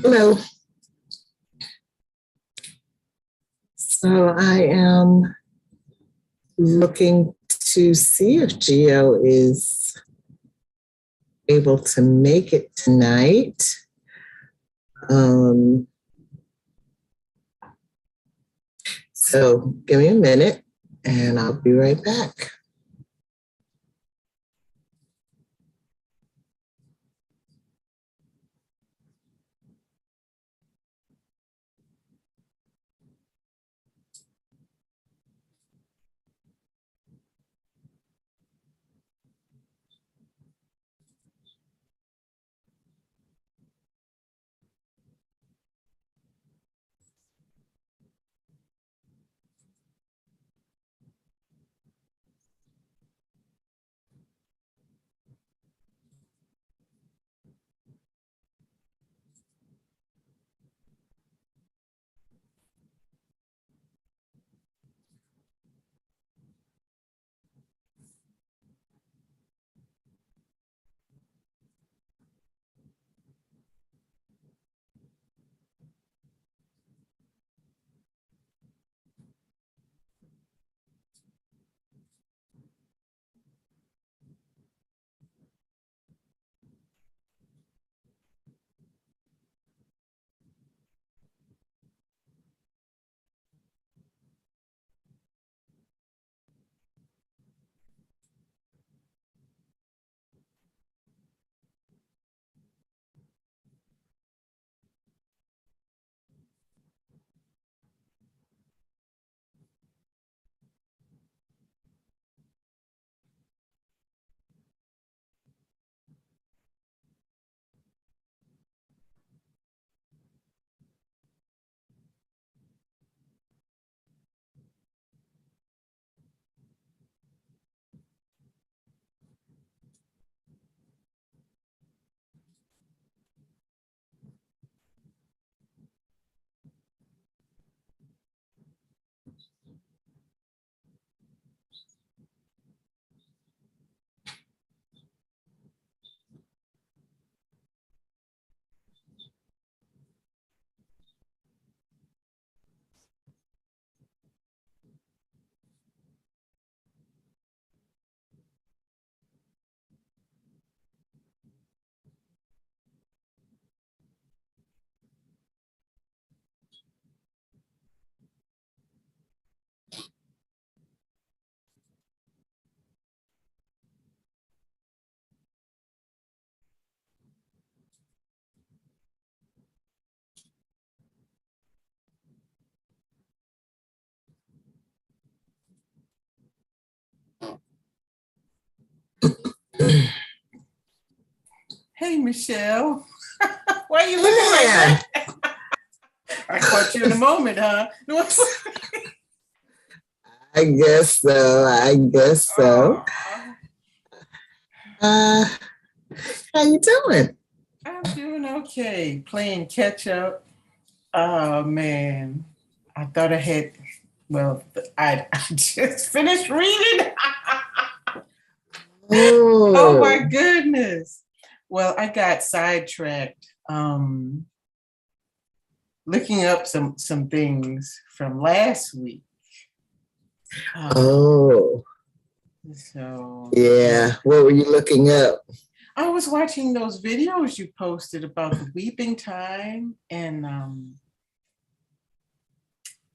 Hello. So I am looking to see if Gio is able to make it tonight. So give me a minute and I'll be right back. Hey, Michelle. Why are you looking like that? I caught you in a moment, huh? I guess so. How you doing? I'm doing okay. Playing catch up. Oh, man. I thought I had, I just finished reading. Oh, my goodness. Well, I got sidetracked looking up some things from last week. So yeah, what were you looking up? I was watching those videos you posted about the weeping time, and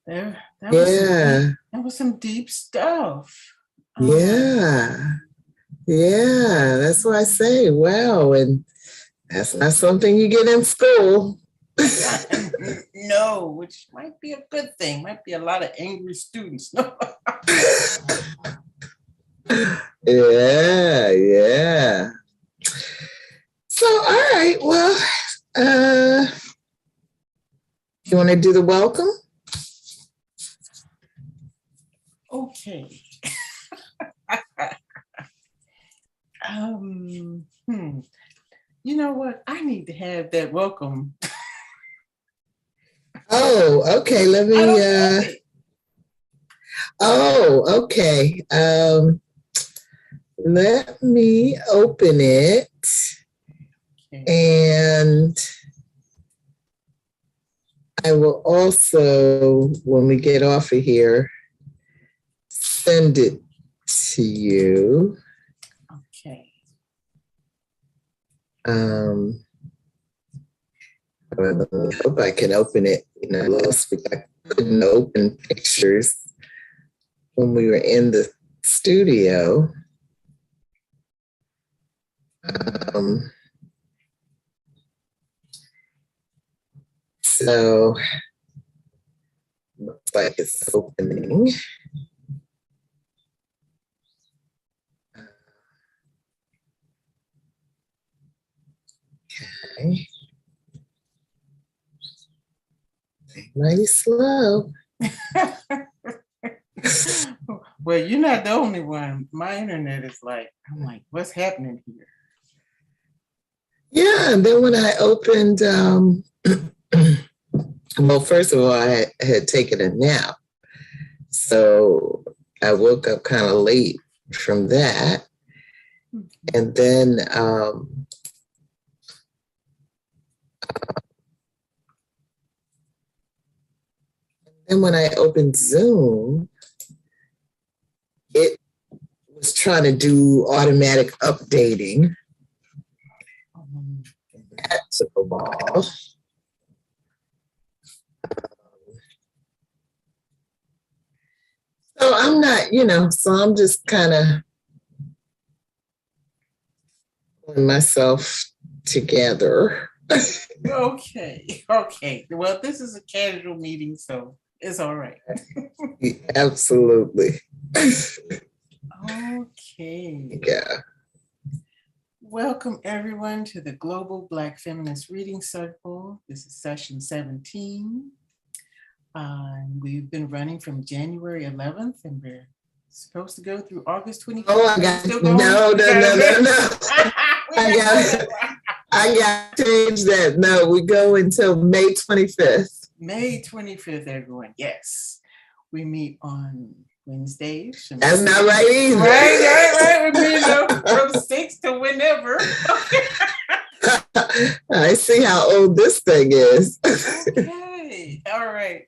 that was some deep stuff. Yeah, that's why I say, wow, and that's not something you get in school. No, which might be a good thing. Might be a lot of angry students. Yeah. So, all right, well, you want to do the welcome? Okay. You know what? I need to have that welcome. Oh, okay. Let me. Okay. Let me open it. Okay. And I will also, when we get off of here, send it to you. Okay. I hope I can open it. Last week I couldn't open pictures when we were in the studio. So looks like it's opening. Okay. Mighty slow. Well, you're not the only one. My internet is like, I'm like, what's happening here? Yeah, and then when I opened, well, first of all, I had taken a nap. So I woke up kind of late from that. And then when I opened Zoom, it was trying to do automatic updating. That took a while. So I'm not, so I'm just kind of putting myself together. Okay. Well, this is a casual meeting, so it's all right. Absolutely. Okay. Yeah. Welcome, everyone, to the Global Black Feminist Reading Circle. This is session 17. We've been running from January 11th, and we're supposed to go through August 25th. Oh, I got no. I got to change that. No, we go until May 25th. May 25th, everyone. Yes. We meet on Wednesdays. That's not right either. Right. We meet from 6 to whenever. I see how old this thing is. Okay. All right.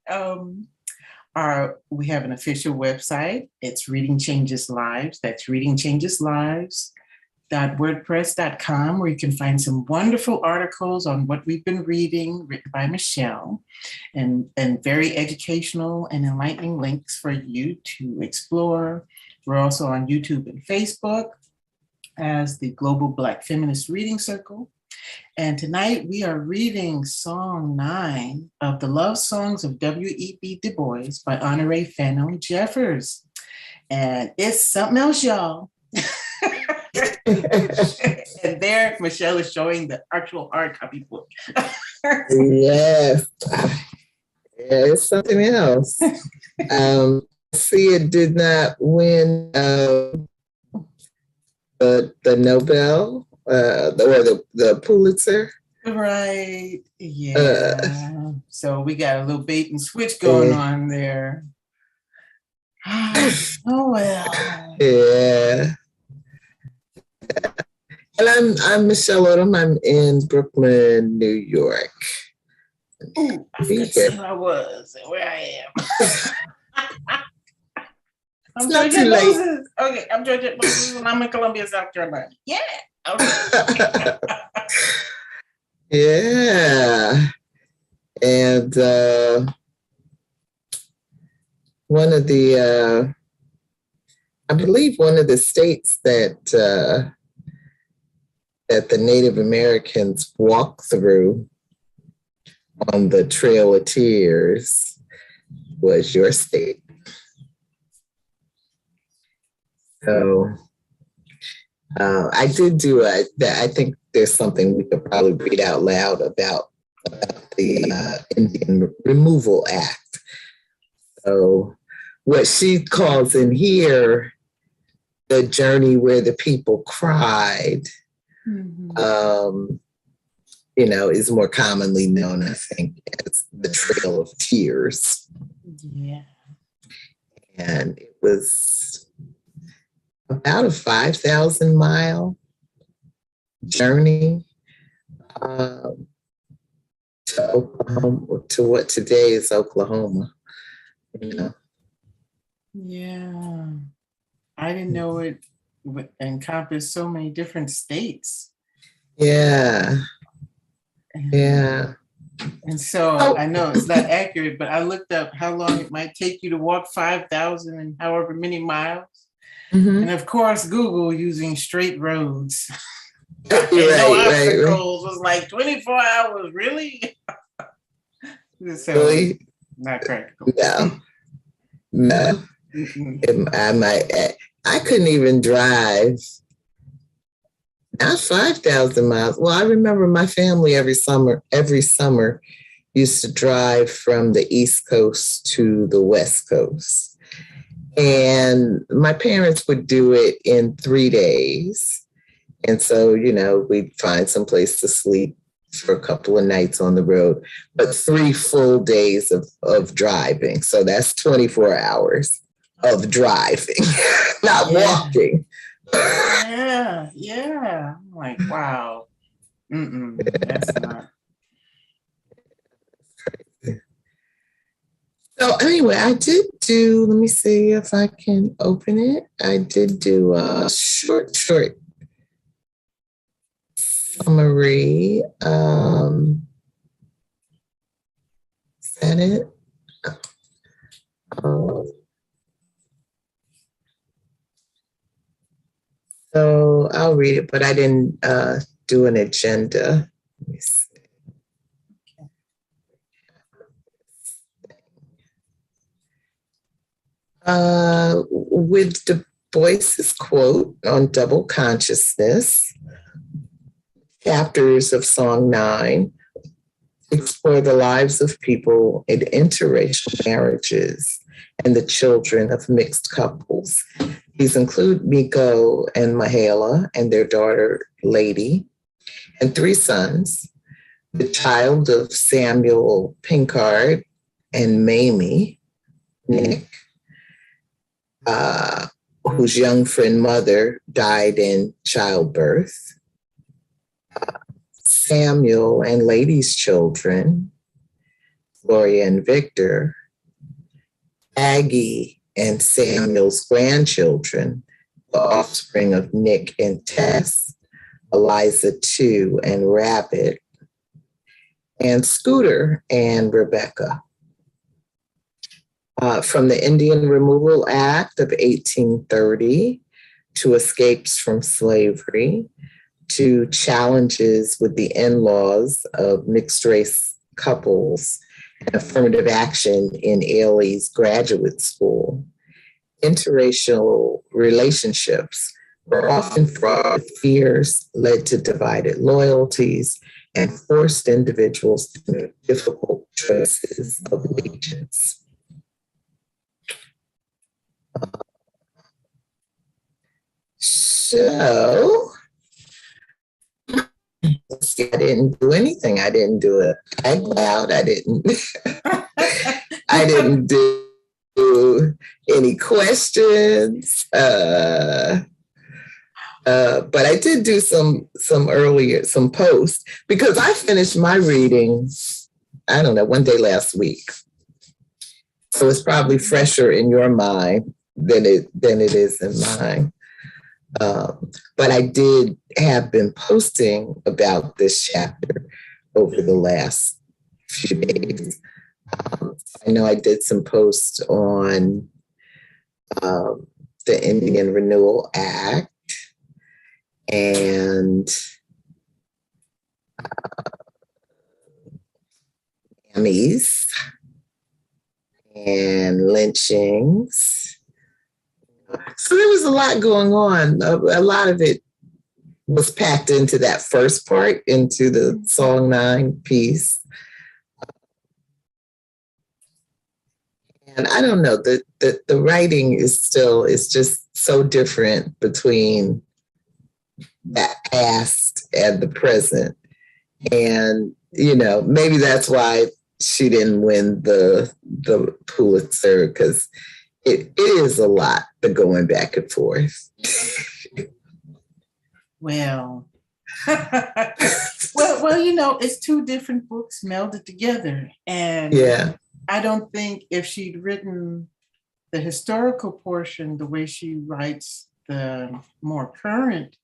We have an official website. It's Reading Changes Lives. That's readingchangeslives.wordpress.com, where you can find some wonderful articles on what we've been reading, written by Michelle, and very educational and enlightening links for you to explore. We're also on YouTube and Facebook as the Global Black Feminist Reading Circle. And tonight we are reading Song 9 of the Love Songs of W.E.B. Dubois by Honorée Fanonne Jeffers. And it's something else, y'all. And there, Michelle is showing the actual hard copy book. Yes. Yeah, it's something else. See, it did not win the Nobel or the Pulitzer. Right. Yeah. So we got a little bait and switch going on there. Oh well. Yeah. And I'm Michelle Odom. I'm in Brooklyn, New York. Ooh, I forgot who I was and where I am. I'm Georgette Moses. Okay, I'm Georgette Moses, and I'm in Columbia, South Carolina. Yeah. Okay. Yeah. And I believe one of the states that the Native Americans walk through on the Trail of Tears was your state. So I did do I think there's something we could probably read out loud about the Indian Removal Act. So what she calls in here, the journey where the people cried, is more commonly known, I think, as the Trail of Tears. Yeah. And it was about a 5,000-mile journey to to Oklahoma, to what today is Oklahoma. You know. Yeah. I didn't know it would encompass so many different states. Yeah. Yeah. And so I know it's not accurate, but I looked up how long it might take you to walk 5,000 and however many miles. Mm-hmm. And of course, Google using straight roads. Right, no right. obstacles was like 24 hours, really? So, really? Not practical. No. I couldn't even drive. Not 5,000 miles. Well, I remember my family every summer used to drive from the East Coast to the West Coast. And my parents would do it in 3 days. And so, we'd find some place to sleep for a couple of nights on the road, but 3 full days of driving. So that's 24 hours of driving, not walking. Yeah. I'm like, wow. That's not. So anyway, I did do, let me see if I can open it. I did do a short summary. Is that it? So I'll read it, but I didn't do an agenda. Let me see. With Dubois's quote on double consciousness, chapters of Song 9 explore the lives of people in interracial marriages and the children of mixed couples. These include Micco and Mahala and their daughter, Lady, and 3 sons, the child of Samuel Pinchard and Mamie, Nick, whose young friend mother died in childbirth, Samuel and Lady's children, Gloria and Victor, Aggie and Samuel's grandchildren, the offspring of Nick and Tess, Eliza Two and Rabbit, and Scooter and Rebecca. From the Indian Removal Act of 1830 to escapes from slavery to challenges with the in-laws of mixed race couples and affirmative action in Ailey's graduate school, interracial relationships were often fraught with fears, led to divided loyalties, and forced individuals to make difficult choices of allegiance. So, let's see, I didn't do anything. I didn't do a tag loud. I didn't do any questions. But I did do some posts because I finished my reading, I don't know, one day last week. So it's probably fresher in your mind than it is in mine. But I have been posting about this chapter over the last few days. I know I did some posts on the Indian Renewal Act and Mammies and lynchings. So there was a lot going on. A lot of it was packed into that first part, into the Song 9 piece. And I don't know, the writing is just so different between that past and the present. And, maybe that's why she didn't win the Pulitzer, because it is a lot, the going back and forth. Well, Well, it's two different books melded together. And Yeah. I don't think if she'd written the historical portion the way she writes the more current,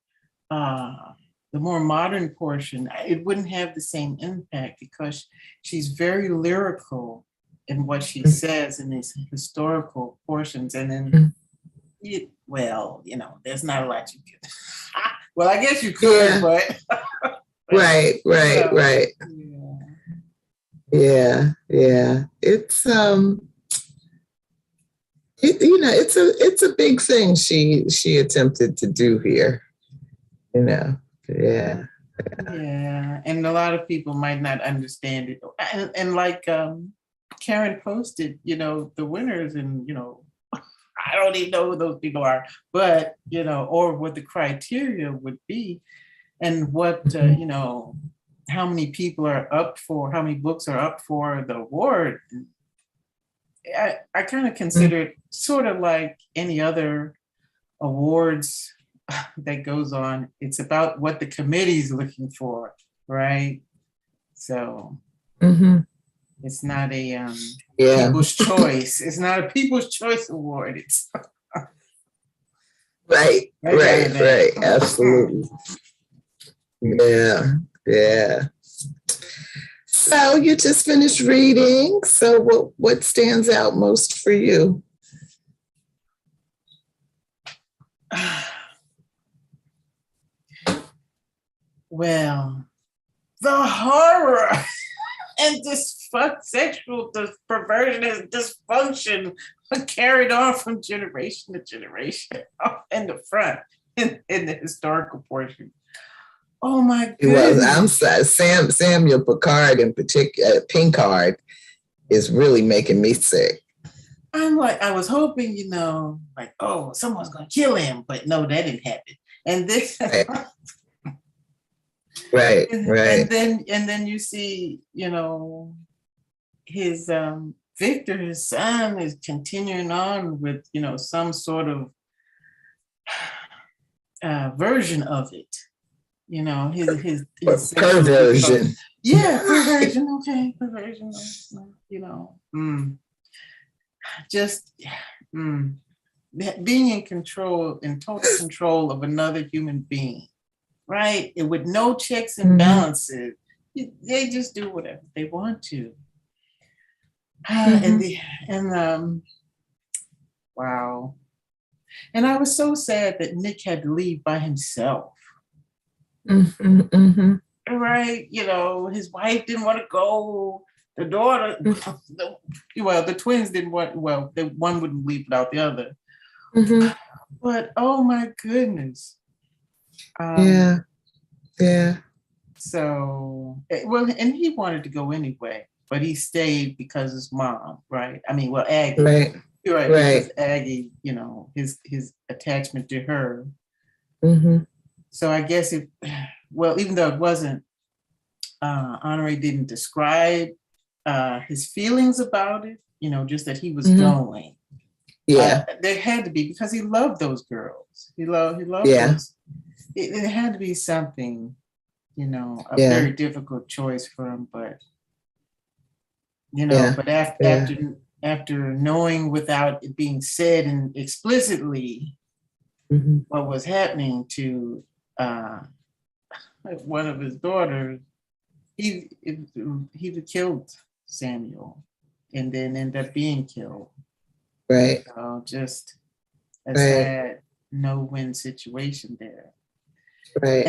the more modern portion, it wouldn't have the same impact because she's very lyrical in what she says in these historical portions. And then, there's not a lot you could. Well, I guess you could, but. Right. Yeah. It's it's a big thing she attempted to do here. Yeah. Yeah, and a lot of people might not understand it. And like Karen posted, the winners, and I don't even know who those people are, but or what the criteria would be, and what how many people are up for, how many books are up for the award. I kind of consider it sort of like any other awards that goes on. It's about what the committee's looking for, right? So it's not a people's choice. It's not a people's choice award. It's right. Absolutely. Yeah. So you just finished reading. So what stands out most for you? Well, the horror and sexual perversion and dysfunction carried on from generation to generation in the front, in the historical portion. Oh my goodness. Well, I'm sorry, Samuel Pinchard in particular, Pinchard is really making me sick. I'm like, I was hoping, someone's gonna kill him, but no, that didn't happen. And this Right. And then you see, his Victor, his son, is continuing on with, some sort of version of it. His perversion. Perversion. Okay, perversion. Just being in total control of another human being, right? And with no checks and balances, they just do whatever they want to. Wow. And I was so sad that Nick had to leave by himself. Right, his wife didn't want to go. The daughter, the twins didn't want. Well, one wouldn't leave without the other. But oh my goodness. Yeah. So and he wanted to go anyway, but he stayed because his mom, right? I mean, Aggie. Right. You're right. Because Aggie, his attachment to her. So I guess even though it wasn't, Honorée didn't describe his feelings about it, just that he was going. Yeah. There had to be, because he loved those girls. He loved those. It had to be something, a very difficult choice for him, but, but after knowing without it being said and explicitly what was happening to one of his daughters, he killed Samuel and then ended up being killed. Right. So just a sad no-win situation there. Right.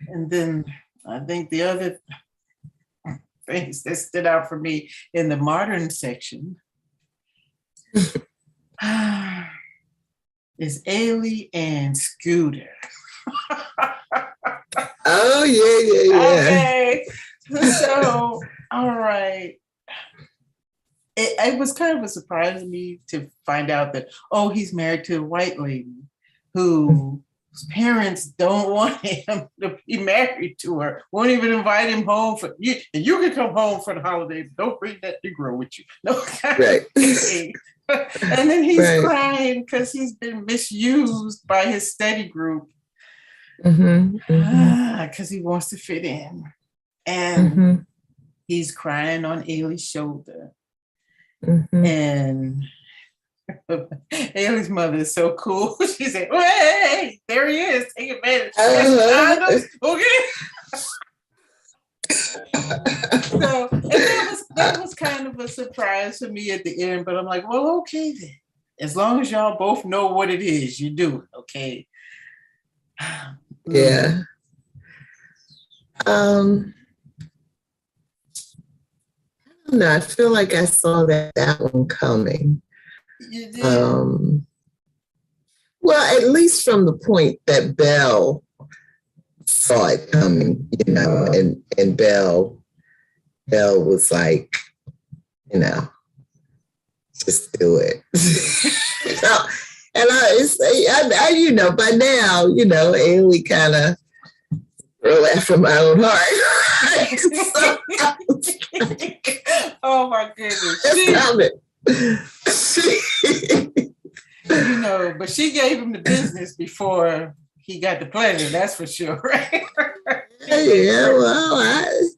And then I think the other things that stood out for me in the modern section is Ailey and Scooter. Oh, yeah. Okay. So, all right. It was kind of a surprise to me to find out that, he's married to a white lady whose parents don't want him to be married to her, won't even invite him home for you. And you can come home for the holiday, but don't bring that Negro with you. No, right. And then he's crying because he's been misused by his study group. Because he wants to fit in. And he's crying on Ailey's shoulder. And Ailey's mother is so cool. She said, hey, there he is. Take advantage. Okay. So that was kind of a surprise for me at the end, but I'm like, well, okay then. As long as y'all both know what it is, you do it, okay? Yeah. No, I feel like I saw that one coming. You did? Well, at least from the point that Belle saw it coming, you know, and Belle was like, you know, just do it. So, and I, you know, by now, you know, Ailey kind of laugh from my own heart. Oh my goodness. You know, but she gave him the business before he got the pleasure, that's for sure, right? Yeah, well,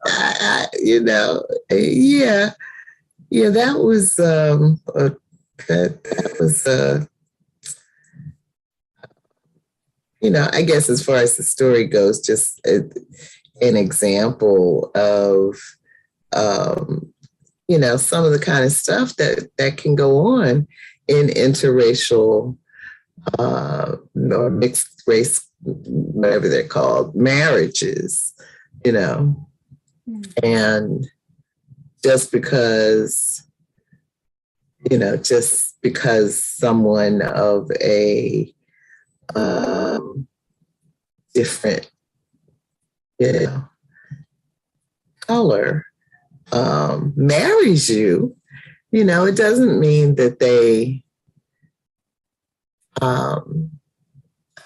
I you know, yeah, that was you know, I guess as far as the story goes, just an example of you know, some of the kind of stuff that can go on in interracial or mixed race, whatever they're called, marriages, you know. And just because, you know, just because someone of a different, you know, color marries you, you know, it doesn't mean that they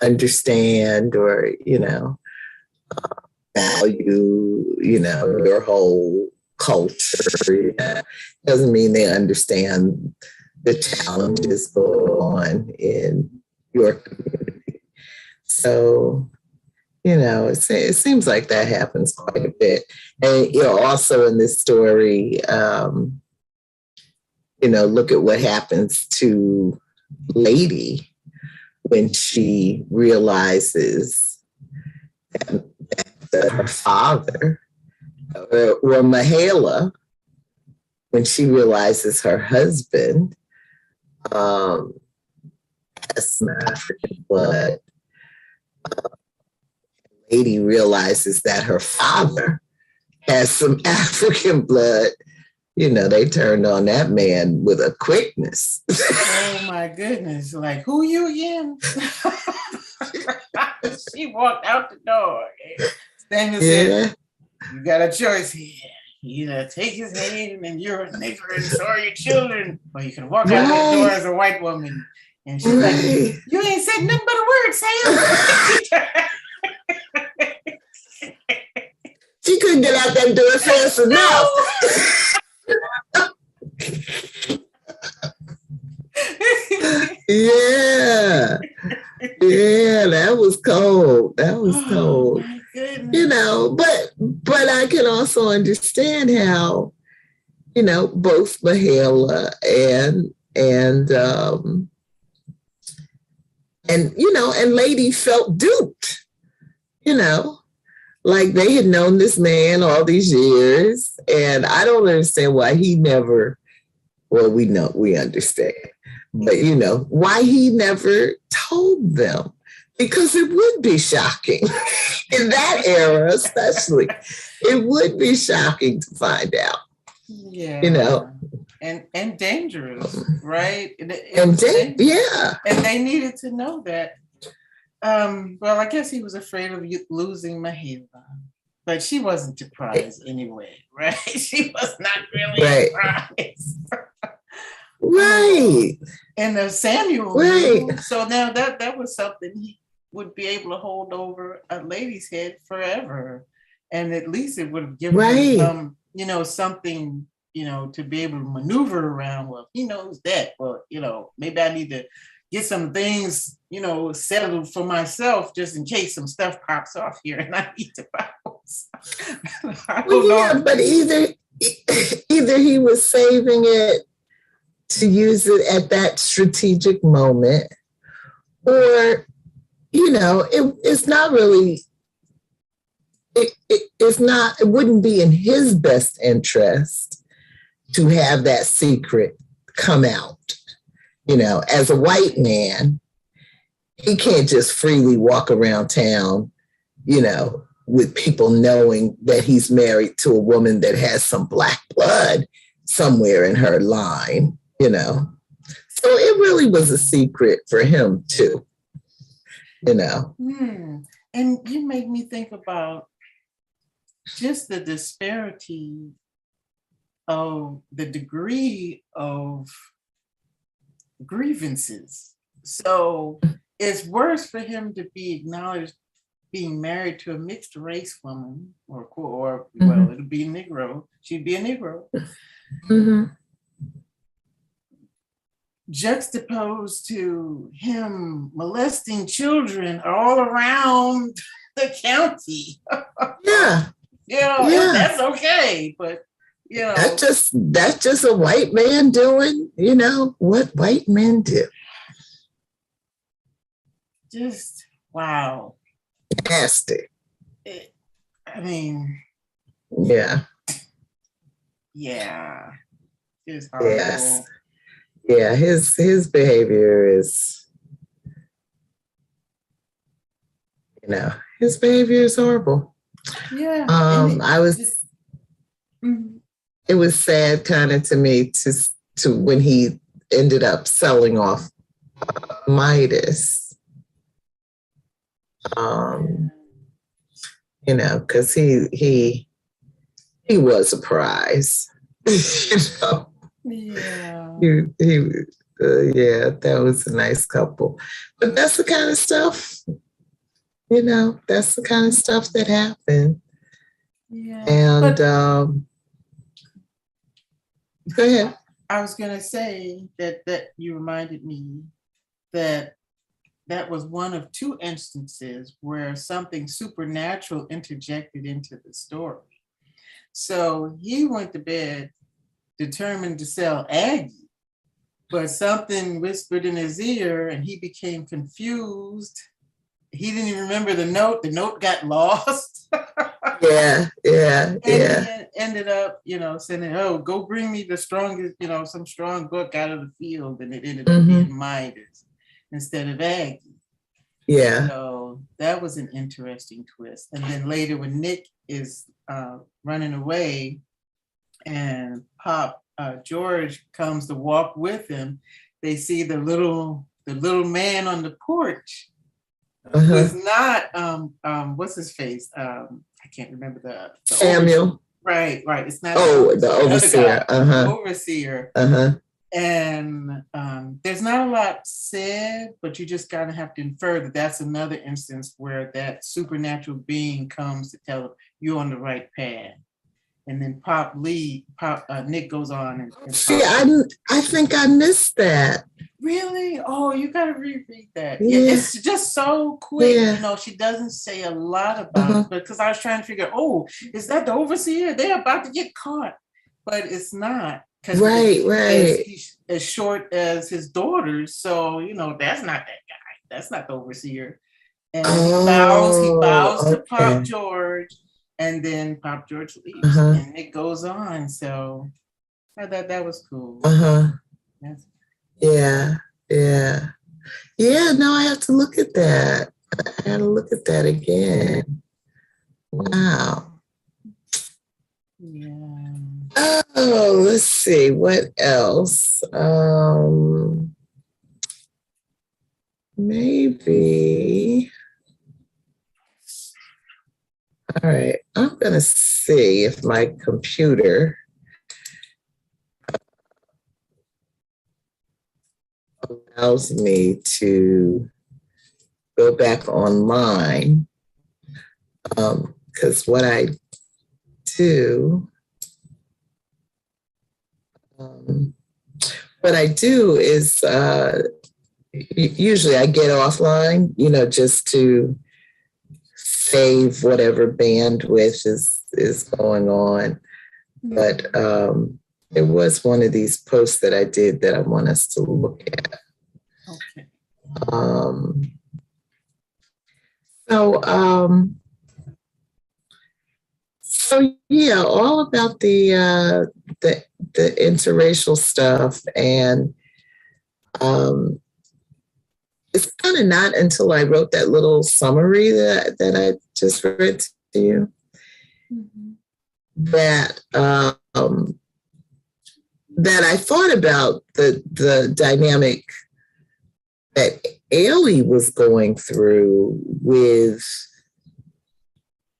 understand or, you know, value, you know, your whole culture. Yeah. Doesn't mean they understand the challenges going on in your community. So, you know, it seems like that happens quite a bit. And, you know, also in this story, you know, look at what happens to Lady when she realizes that her father, or Mahala, when she realizes her husband has some African blood. Lady realizes that her father has some African blood. You know, they turned on that man with a quickness. Oh my goodness. Like, who you again? She walked out the door. Samuel said, you got a choice here. You either take his hand and you're a nigger and so are your children, or you can walk out that door as a white woman. And she's like, you ain't said nothing but a word, Sam. She couldn't get out that door fast enough. Yeah, that was cold. That was cold. My goodness. You know, but I can also understand how, you know, both Mahala and you know, and Lady felt duped, you know, like they had known this man all these years. And I don't understand why he never, well, we understand, but you know, why he never told them, because it would be shocking in that era, especially. It would be shocking to find out. Yeah. You know. And dangerous, right? And they needed to know that. Well, I guess he was afraid of losing Mahala, but she wasn't surprised anyway, right? She was not really surprised. Right. And Samuel knew, so now that was something he would be able to hold over a lady's head forever. And at least it would have given him, you know, something, you know, to be able to maneuver around. Well, he knows that. Well, you know, maybe I need to get some things, settled for myself just in case some stuff pops off here and I need to bounce. Well, yeah, but either he was saving it to use it at that strategic moment, or, it's not really, it wouldn't be in his best interest to have that secret come out. As a white man, he can't just freely walk around town, with people knowing that he's married to a woman that has some Black blood somewhere in her line, So it really was a secret for him too, And you make me think about just the disparity of the degree of grievances. So it's worse for him to be acknowledged being married to a mixed race woman, or well, it'll be a Negro. She'd be a Negro. Mm-hmm. Juxtaposed to him molesting children all around the county. Yeah. That's okay, but that's just a white man doing, what white men do. Just wow. Nasty. Yeah. Yeah. It's horrible. Yes. Yeah, his behavior is, his behavior is horrible. Yeah. It was sad kind of to me to when he ended up selling off Midas. Because he was a prize. Yeah. That was a nice couple. But that's the kind of stuff, that's the kind of stuff that happened. Yeah. And go ahead. I was going to say that you reminded me that was one of two instances where something supernatural interjected into the story. So he went to bed determined to sell Aggie, but something whispered in his ear and he became confused. He didn't even remember the note. The note got lost. Yeah. And he ended up, saying, go bring me the strongest, some strong book out of the field. And it ended up being Midas instead of Aggie. Yeah. So that was an interesting twist. And then later when Nick is running away and George comes to walk with him, they see the little man on the porch. Was not what's his face? I can't remember the Samuel. Right. It's not the overseer. Overseer. And there's not a lot said, but you just kind of have to infer that that's another instance where that supernatural being comes to tell you on the right path. And then Nick goes on and see, I think I missed that. Really? Oh, you gotta reread that. Yeah, it's just so quick. Yeah. She doesn't say a lot about it, because I was trying to figure, is that the overseer? They're about to get caught, but it's not. Right. He's as short as his daughters, so that's not that guy. That's not the overseer. And he bows to Pop George. And then Pop George leaves and it goes on. So I thought that was cool. Yeah. No, I have to look at that. I gotta look at that again. Wow. Yeah. Oh, let's see. What else? Maybe. All right, I'm going to see if my computer allows me to go back online, because what I do is usually I get offline, just to save whatever bandwidth is going on. But it was one of these posts that I did that I want us to look at. Okay. So yeah, all about the interracial stuff, and it's kind of not until I wrote that little summary that I just read to you that I thought about the dynamic that Ailey was going through with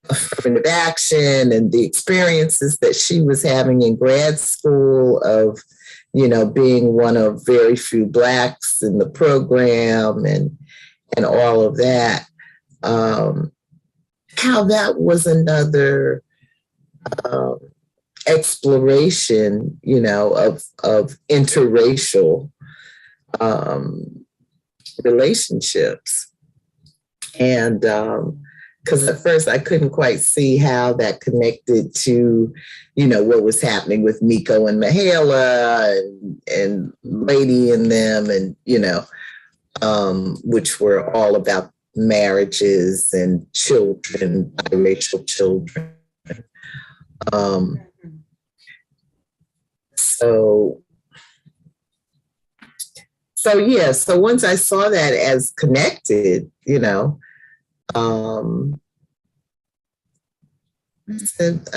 affirmative action and the experiences that she was having in grad school of, being one of very few Blacks in the program and all of that. How that was another exploration, of interracial relationships. And because at first I couldn't quite see how that connected to, what was happening with Micco and Mahala and Lady and them, and, which were all about marriages and children, biracial children. So once I saw that as connected, I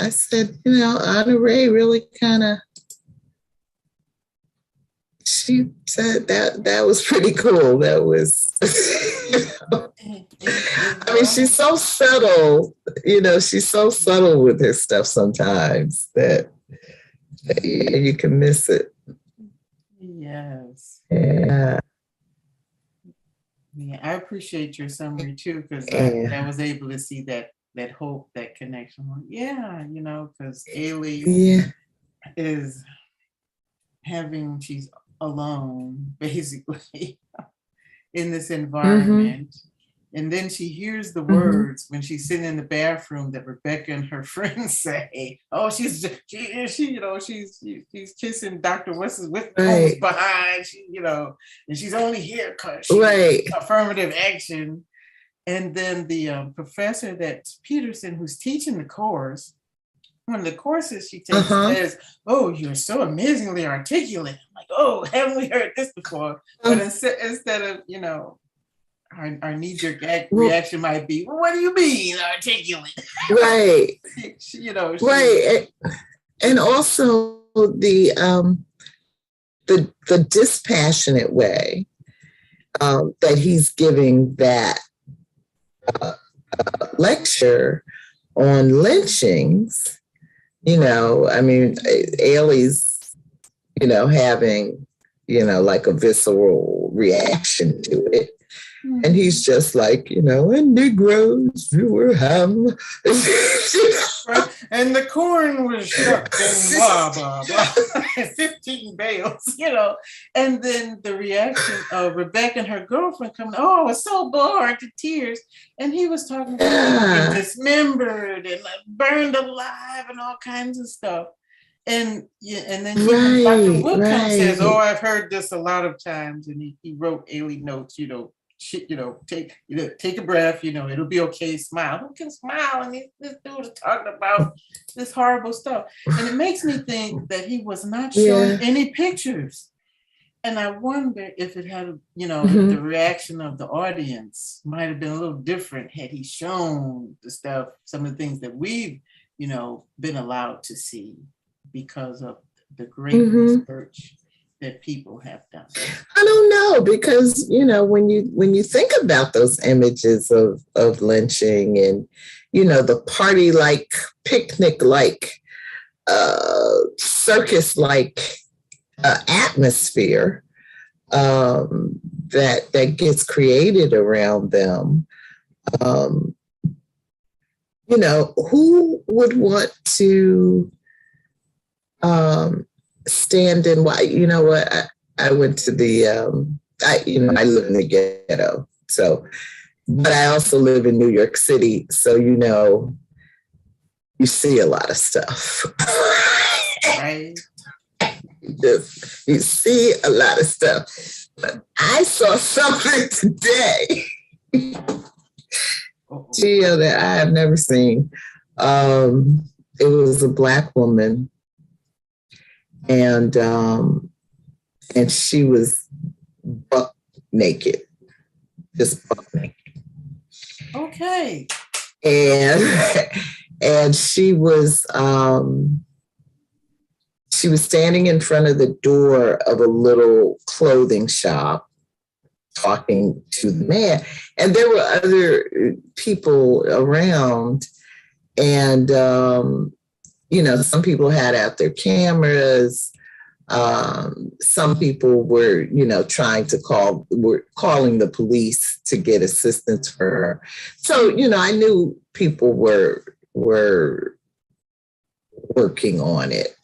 said, Honorée really kind of, she said that was pretty cool. That was, I mean, she's so subtle, she's so subtle with her stuff sometimes that you can miss it. Yes. Yeah. Yeah, I appreciate your summary too, because I was able to see that hope, that connection. Yeah, because Ailey is she's alone basically in this environment. And then she hears the words when she's sitting in the bathroom that Rebecca and her friends say, "Oh, she's kissing Dr. West's with behind, and she's only here because she's affirmative action." And then the professor, that's Peterson, who's teaching the course, one of the courses she takes says, "Oh, you're so amazingly articulate." I'm like, "Oh, haven't we heard this before?" But instead of, our knee-jerk reaction might be, "Well, what do you mean articulate?" Right. Right. And also the dispassionate way that he's giving that lecture on lynchings. I mean, Ailey's, having, like a visceral reaction to it. And he's just like, and Negroes were ham. And the corn was shucked and blah, blah, blah. 15 bales, And then the reaction of Rebecca and her girlfriend coming, "Oh, I was so bored to tears." And he was talking about being dismembered and burned alive and all kinds of stuff. And then Dr. Wood comes and says, "Oh, I've heard this a lot of times." And he wrote Ailey notes, take a breath, it'll be okay, smile. Who can smile? And this dude is talking about this horrible stuff. And it makes me think that he was not showing any pictures. And I wonder if it had, if the reaction of the audience might have been a little different had he shown the stuff, some of the things that we've, been allowed to see because of the great research that people have done. I don't know, because when you think about those images of lynching and the party like, picnic like, circus like atmosphere that gets created around them, who would want to stand in? Why? I went to the I live in the ghetto. So, but I also live in New York City. So, you see a lot of stuff. Right. You see a lot of stuff. But I saw something today, Gio, that I have never seen. It was a Black woman, and she was buck naked, just buck naked. Okay. And she was standing in front of the door of a little clothing shop talking to the man. And there were other people around. And, some people had out their cameras. Some people were, calling the police to get assistance for her. So, I knew people were working on it.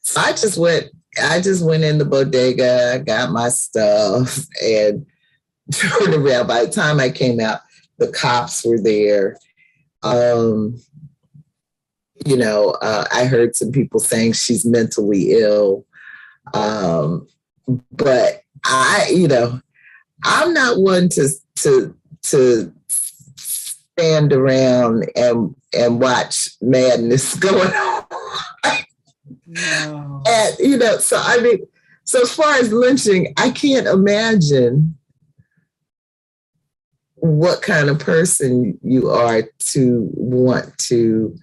So I just went in the bodega, got my stuff, and turned around. By the time I came out, the cops were there. I heard some people saying she's mentally ill. But I'm not one to stand around and watch madness going on. No. And, so as far as lynching, I can't imagine what kind of person you are to want to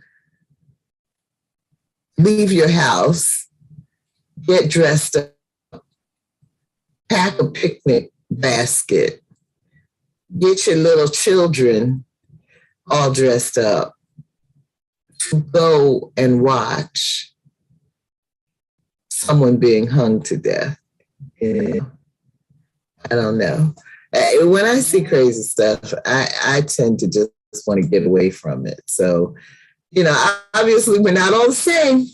leave your house, get dressed up, pack a picnic basket, get your little children all dressed up, to go and watch someone being hung to death. I don't know. When I see crazy stuff, I tend to just want to get away from it. So, obviously we're not all the same.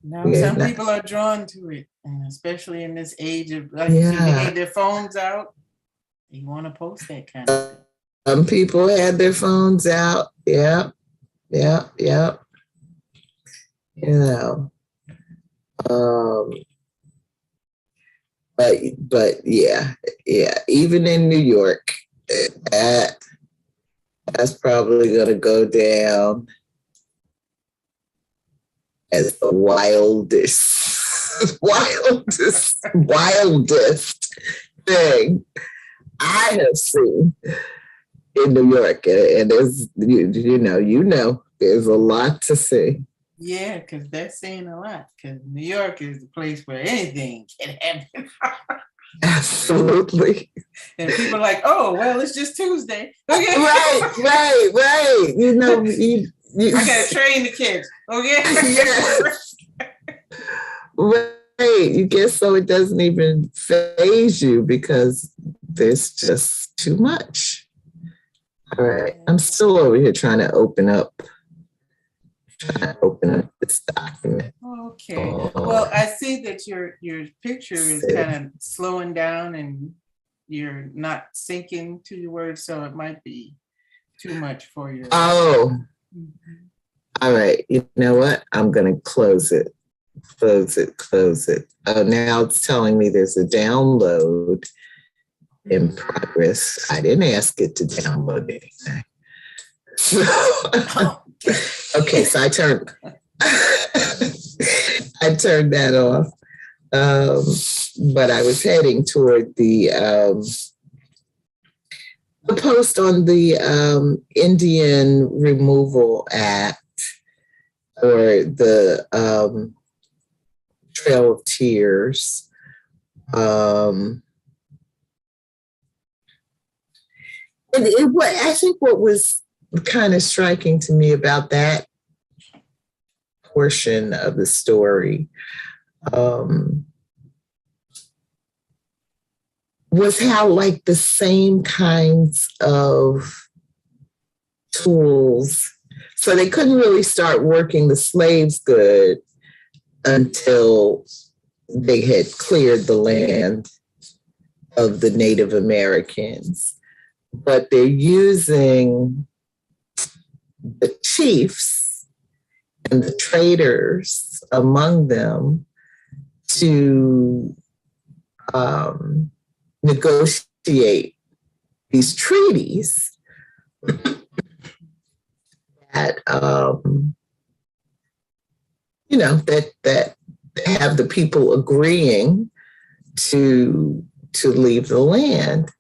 No, some people are drawn to it, and especially in this age of, they had their phones out. They want to post that kind of stuff. Some people had their phones out. Yeah. But yeah. Even in New York, that's probably going to go down as the wildest thing I have seen in New York. And there's, there's a lot to see. Yeah, because they're saying a lot. Because New York is the place where anything can happen. Absolutely. And people are like, oh, well, it's just Tuesday. Okay. Right. I got to train the kids. Okay. Yes. Right. You guess so it doesn't even faze you because there's just too much. All right. I'm still over here trying to open up this document. Okay. Well, I see that your picture is kind of slowing down and you're not syncing to your words, so it might be too much for you. Oh. Mm-hmm. All right. You know what? I'm going to close it. Close it. Oh, now it's telling me there's a download in progress. I didn't ask it to download anything. Okay, so I turned that off. But I was heading toward the post on the Indian Removal Act, or the Trail of Tears. I think what was kind of striking to me about that portion of the story was how, like, the same kinds of tools. So they couldn't really start working the slaves good until they had cleared the land of the Native Americans, but they're using the chiefs and the traders among them to negotiate these treaties that that have the people agreeing to leave the land.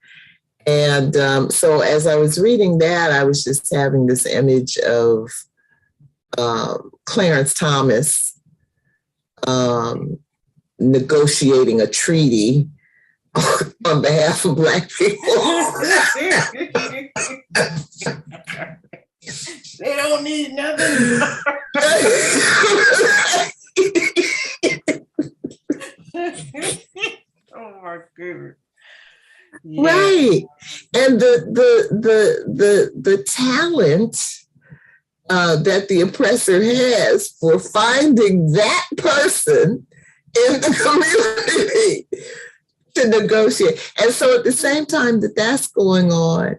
And so as I was reading that, I was just having this image of Clarence Thomas negotiating a treaty on behalf of Black people. They don't need nothing. Oh my goodness. Yeah. Right. And the talent that the oppressor has for finding that person in the community to negotiate. And so at the same time that that's going on,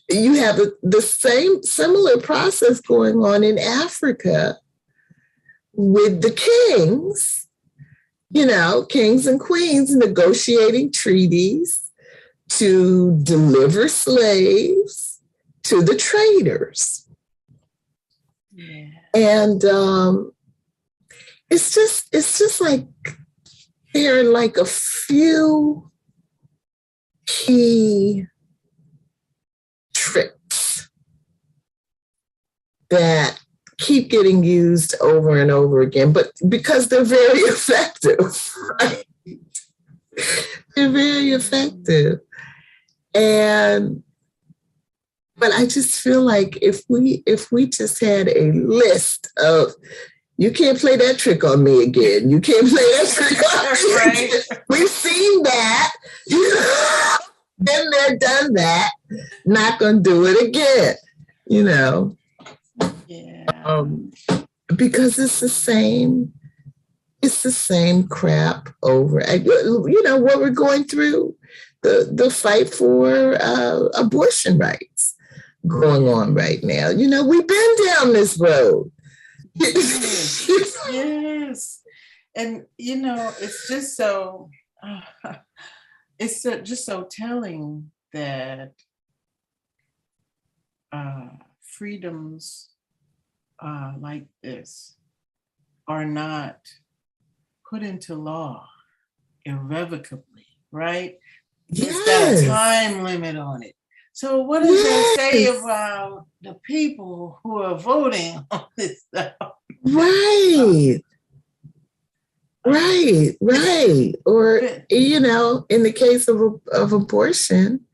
you have the same similar process going on in Africa with the kings, kings and queens negotiating treaties to deliver slaves to the traders. Yeah. And it's just like there are like a few key tricks that keep getting used over and over again, but because they're very effective, right? They're very effective. But I just feel like if we just had a list of, you can't play that trick on me again. You can't play that trick on me again. We've seen that. Been there, done that. Not gonna do it again. Yeah. Because it's the same crap over. What we're going through, the fight for abortion rights going on right now. We've been down this road. Yes. And it's just so just so telling that freedoms like this are not put into law irrevocably, right? Yes. It's got a time limit on it. So what does that say about the people who are voting on this stuff? Right. Or, in the case of abortion,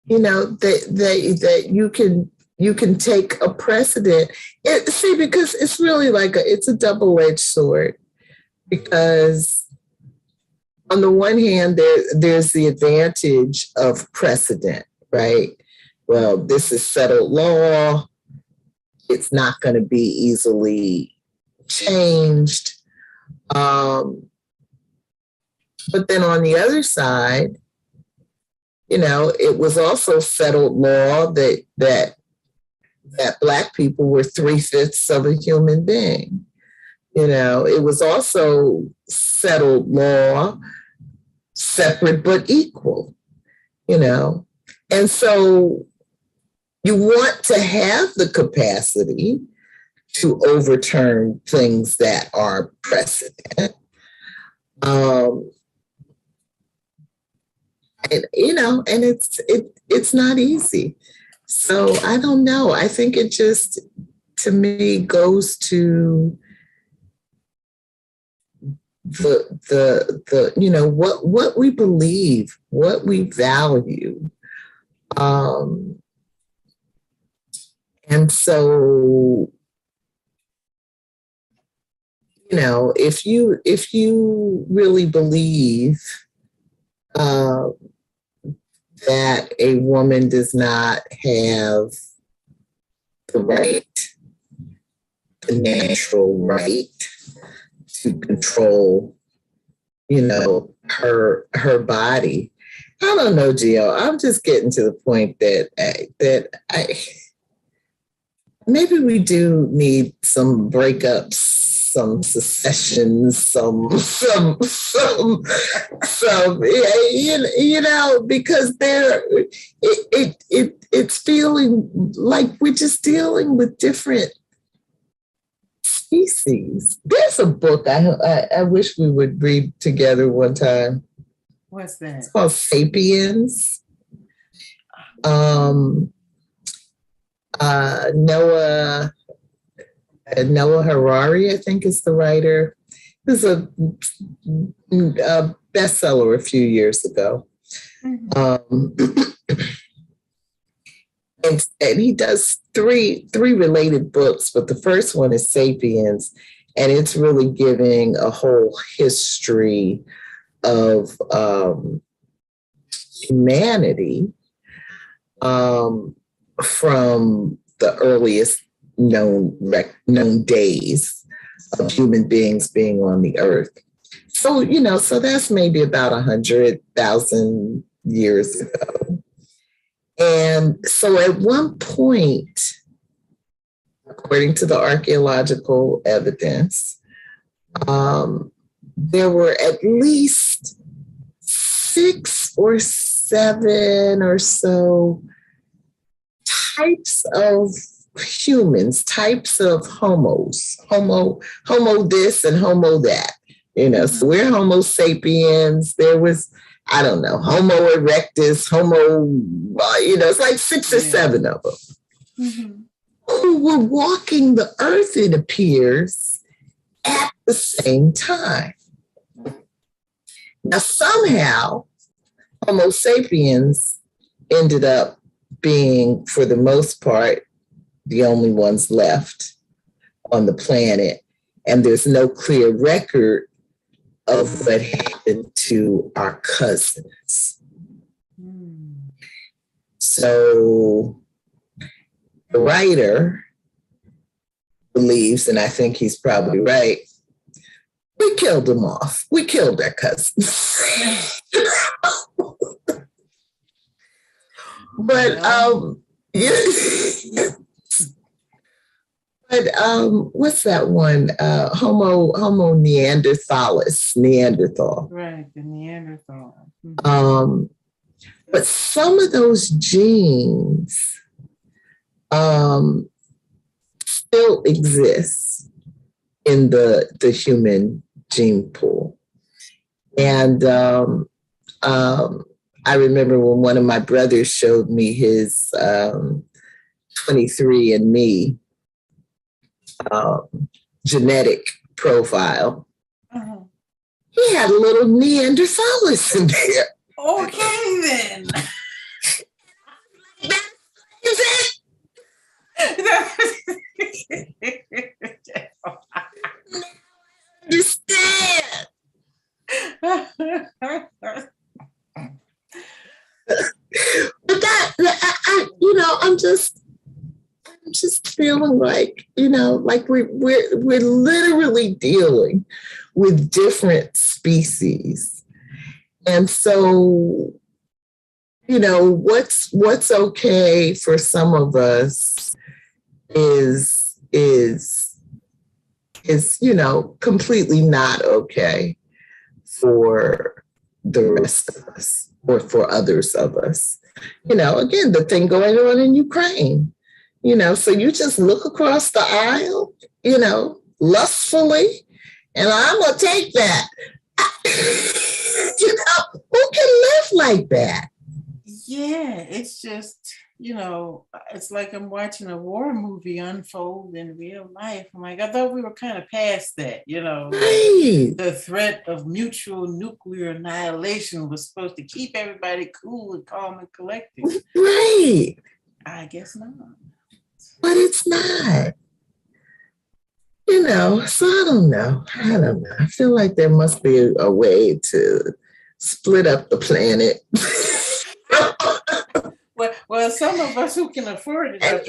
that you can take a precedent. Because it's really it's a double-edged sword, because on the one hand, there's the advantage of precedent, right? Well, this is settled law. It's not going to be easily changed. But then on the other side, it was also settled law that Black people were 3/5 of a human being. It was also settled law, separate but equal, And so you want to have the capacity to overturn things that are precedent. And it's not easy. So I don't know. I think it just, to me, goes to what we believe, what we value. And so, if you really believe that a woman does not have the natural right to control her body. I don't know, Gio. I'm just getting to the point that I maybe we do need some breakups, some secessions, some, because it's feeling like we're just dealing with different species. There's a book I wish we would read together one time. What's that? It's called Sapiens. Noah Harari, I think, is the writer. This is a bestseller a few years ago. And he does three related books, but the first one is Sapiens, and it's really giving a whole history of humanity from the earliest known days of human beings being on the earth. So, so that's maybe about 100,000 years ago. And so at one point, according to the archaeological evidence, there were at least 6 or 7 or so types of humans, types of homo this and homo that, so we're Homo sapiens. There was, I don't know, Homo erectus, it's like 6 or 7 of them who were walking the earth, it appears, at the same time. Now, somehow, Homo sapiens ended up being, for the most part, the only ones left on the planet. And there's no clear record of what happened to our cousins. So the writer believes, and I think he's probably right, we killed them off. We killed their cousins. But what's that one? Homo neanderthalis, Neanderthal. Right, the Neanderthal. But some of those genes still exist in the human gene pool. And I remember when one of my brothers showed me his 23andMe genetic profile. He had a little Neanderthalis in there. Okay, then. Is it? Understand. But I'm just feeling like, like we're literally dealing with different species. And so, what's okay for some of us is completely not okay for the rest of us or for others of us. Again, the thing going on in Ukraine, so you just look across the aisle, lustfully, and I'm going to take that. Who can live like that? Yeah, it's just, it's like I'm watching a war movie unfold in real life. I'm like, I thought we were kind of past that, Right. The threat of mutual nuclear annihilation was supposed to keep everybody cool and calm and collected. Right. I guess not. But it's not. So I don't know. I feel like there must be a way to split up the planet. Well, some of us who can afford it are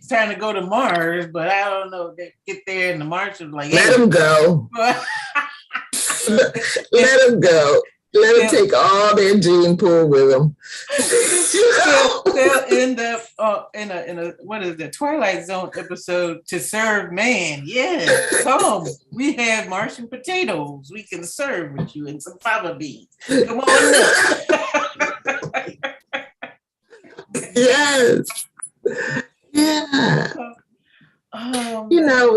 trying to go to Mars, but I don't know. They get there and the Martians like, let them go. Let them go. Let them take all their gene pool with them. They'll end up in a what is the Twilight Zone episode, To Serve Man. Yes, come. We have Martian potatoes. We can serve with you and some fava beans. Come on now. Yes. Yeah.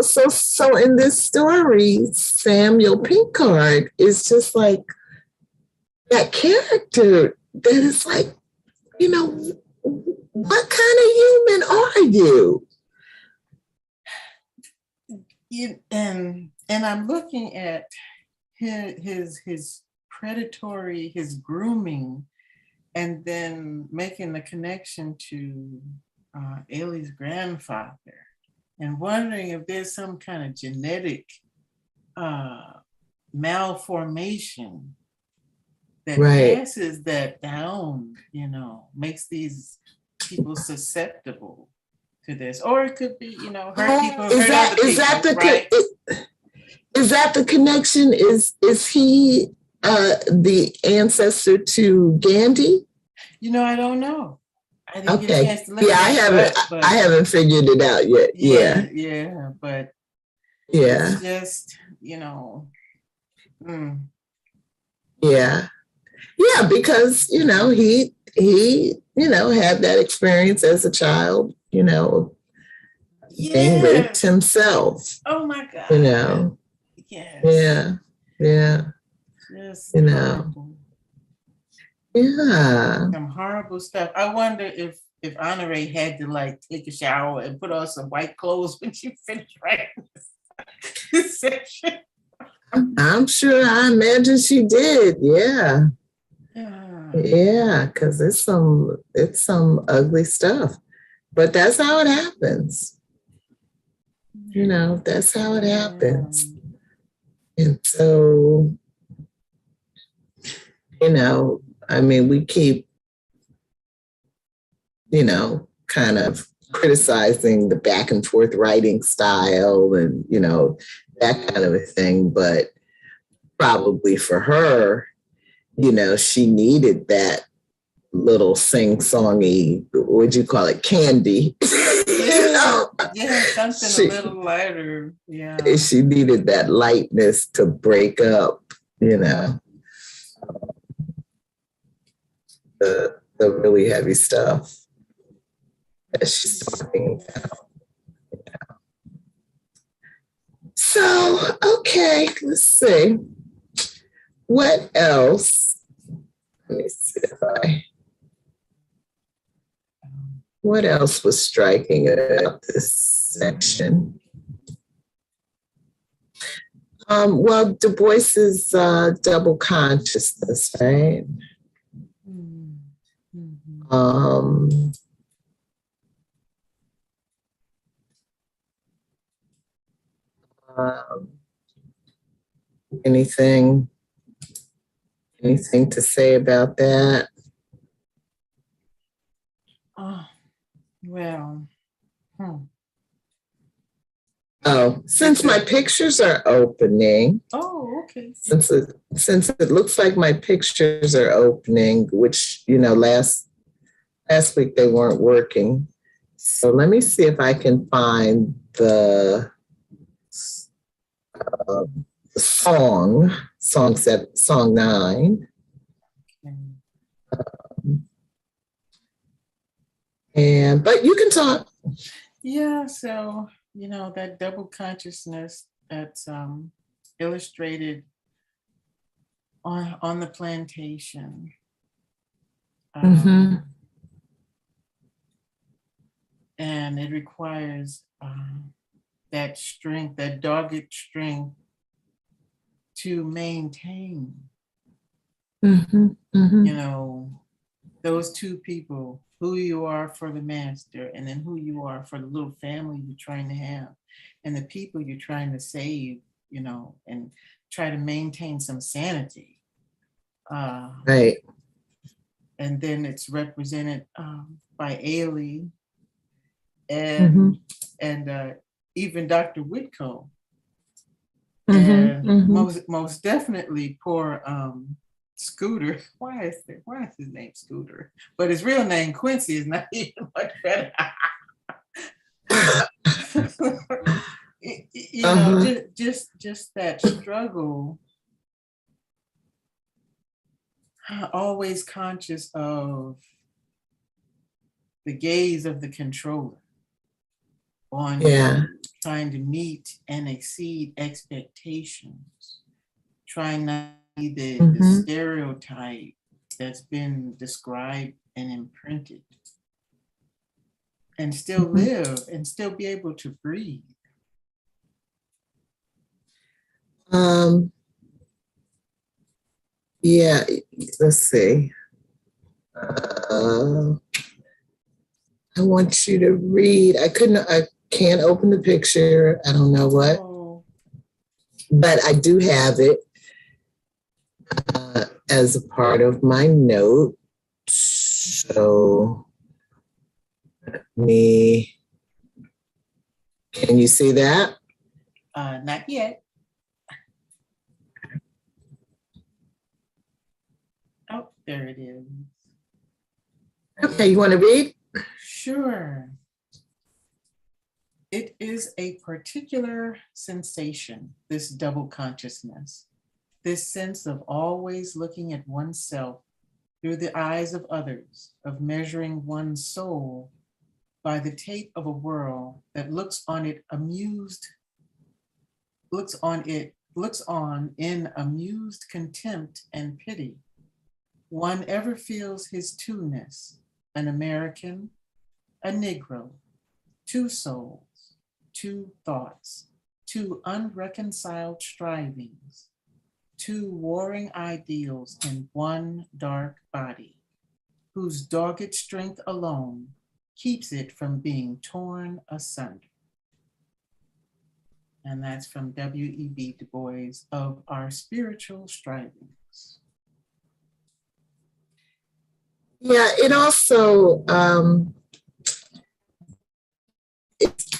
So in this story, Samuel Pinchard is just like that character that is like, what kind of human are you? And I'm looking at his predatory, his grooming, and then making the connection to Ailey's grandfather, and wondering if there's some kind of genetic malformation that passes that down, makes these people susceptible to this. Or it could be, hurt people. Is that the connection? Is he the ancestor to Gandhi? I don't know. I didn't get a chance to look I haven't figured it out yet. Yeah, but it's just, Yeah, because he had that experience as a child, being raped himself. Oh my God. Yes. Yeah. Just horrible. Yeah. Some horrible stuff. I wonder if Honorée had to take a shower and put on some white clothes when she finished writing this section. I'm sure. I imagine she did. Yeah. Yeah, because it's some ugly stuff, but that's how it happens. That's how it happens. And so, we keep, kind of criticizing the back and forth writing style and, that kind of a thing. But probably for her, she needed that little sing-songy, what'd you call it, candy. Something a little lighter. Yeah. She needed that lightness to break up, the really heavy stuff that she's talking about. So, okay, let's see. What else? Let me see what else was striking about this section? Well, Du Bois's double consciousness, right? Anything to say about that? Since my pictures are opening. Oh, okay. Since it looks like my pictures are opening, which, last week they weren't working. So let me see if I can find the song 9. But you can talk. Yeah, so that double consciousness that's illustrated on the plantation. And it requires that strength, that dogged strength to maintain, those two people, who you are for the master and then who you are for the little family you're trying to have and the people you're trying to save, and try to maintain some sanity. Right. And then it's represented by Ailey and even Dr. Whitcomb. And most definitely poor Scooter. Why is his name Scooter? But his real name Quincy is not even much better. You know, just that struggle. Always conscious of the gaze of the controller on trying to meet and exceed expectations, trying not to be the stereotype that's been described and imprinted, and still live and still be able to breathe. Yeah, let's see. I want you to read. I can't open the picture. I don't know what, but I do have it as a part of my note. So can you see that? Not yet. Oh, there it is. Okay, you want to read? Sure. It is a particular sensation, this double consciousness, this sense of always looking at oneself through the eyes of others, of measuring one's soul by the tape of a world that looks on in amused contempt and pity. One ever feels his two-ness, an American, a Negro, two souls, two thoughts, two unreconciled strivings, two warring ideals in one dark body, whose dogged strength alone keeps it from being torn asunder. And that's from W.E.B. Dubois of Our Spiritual Strivings. Yeah, it also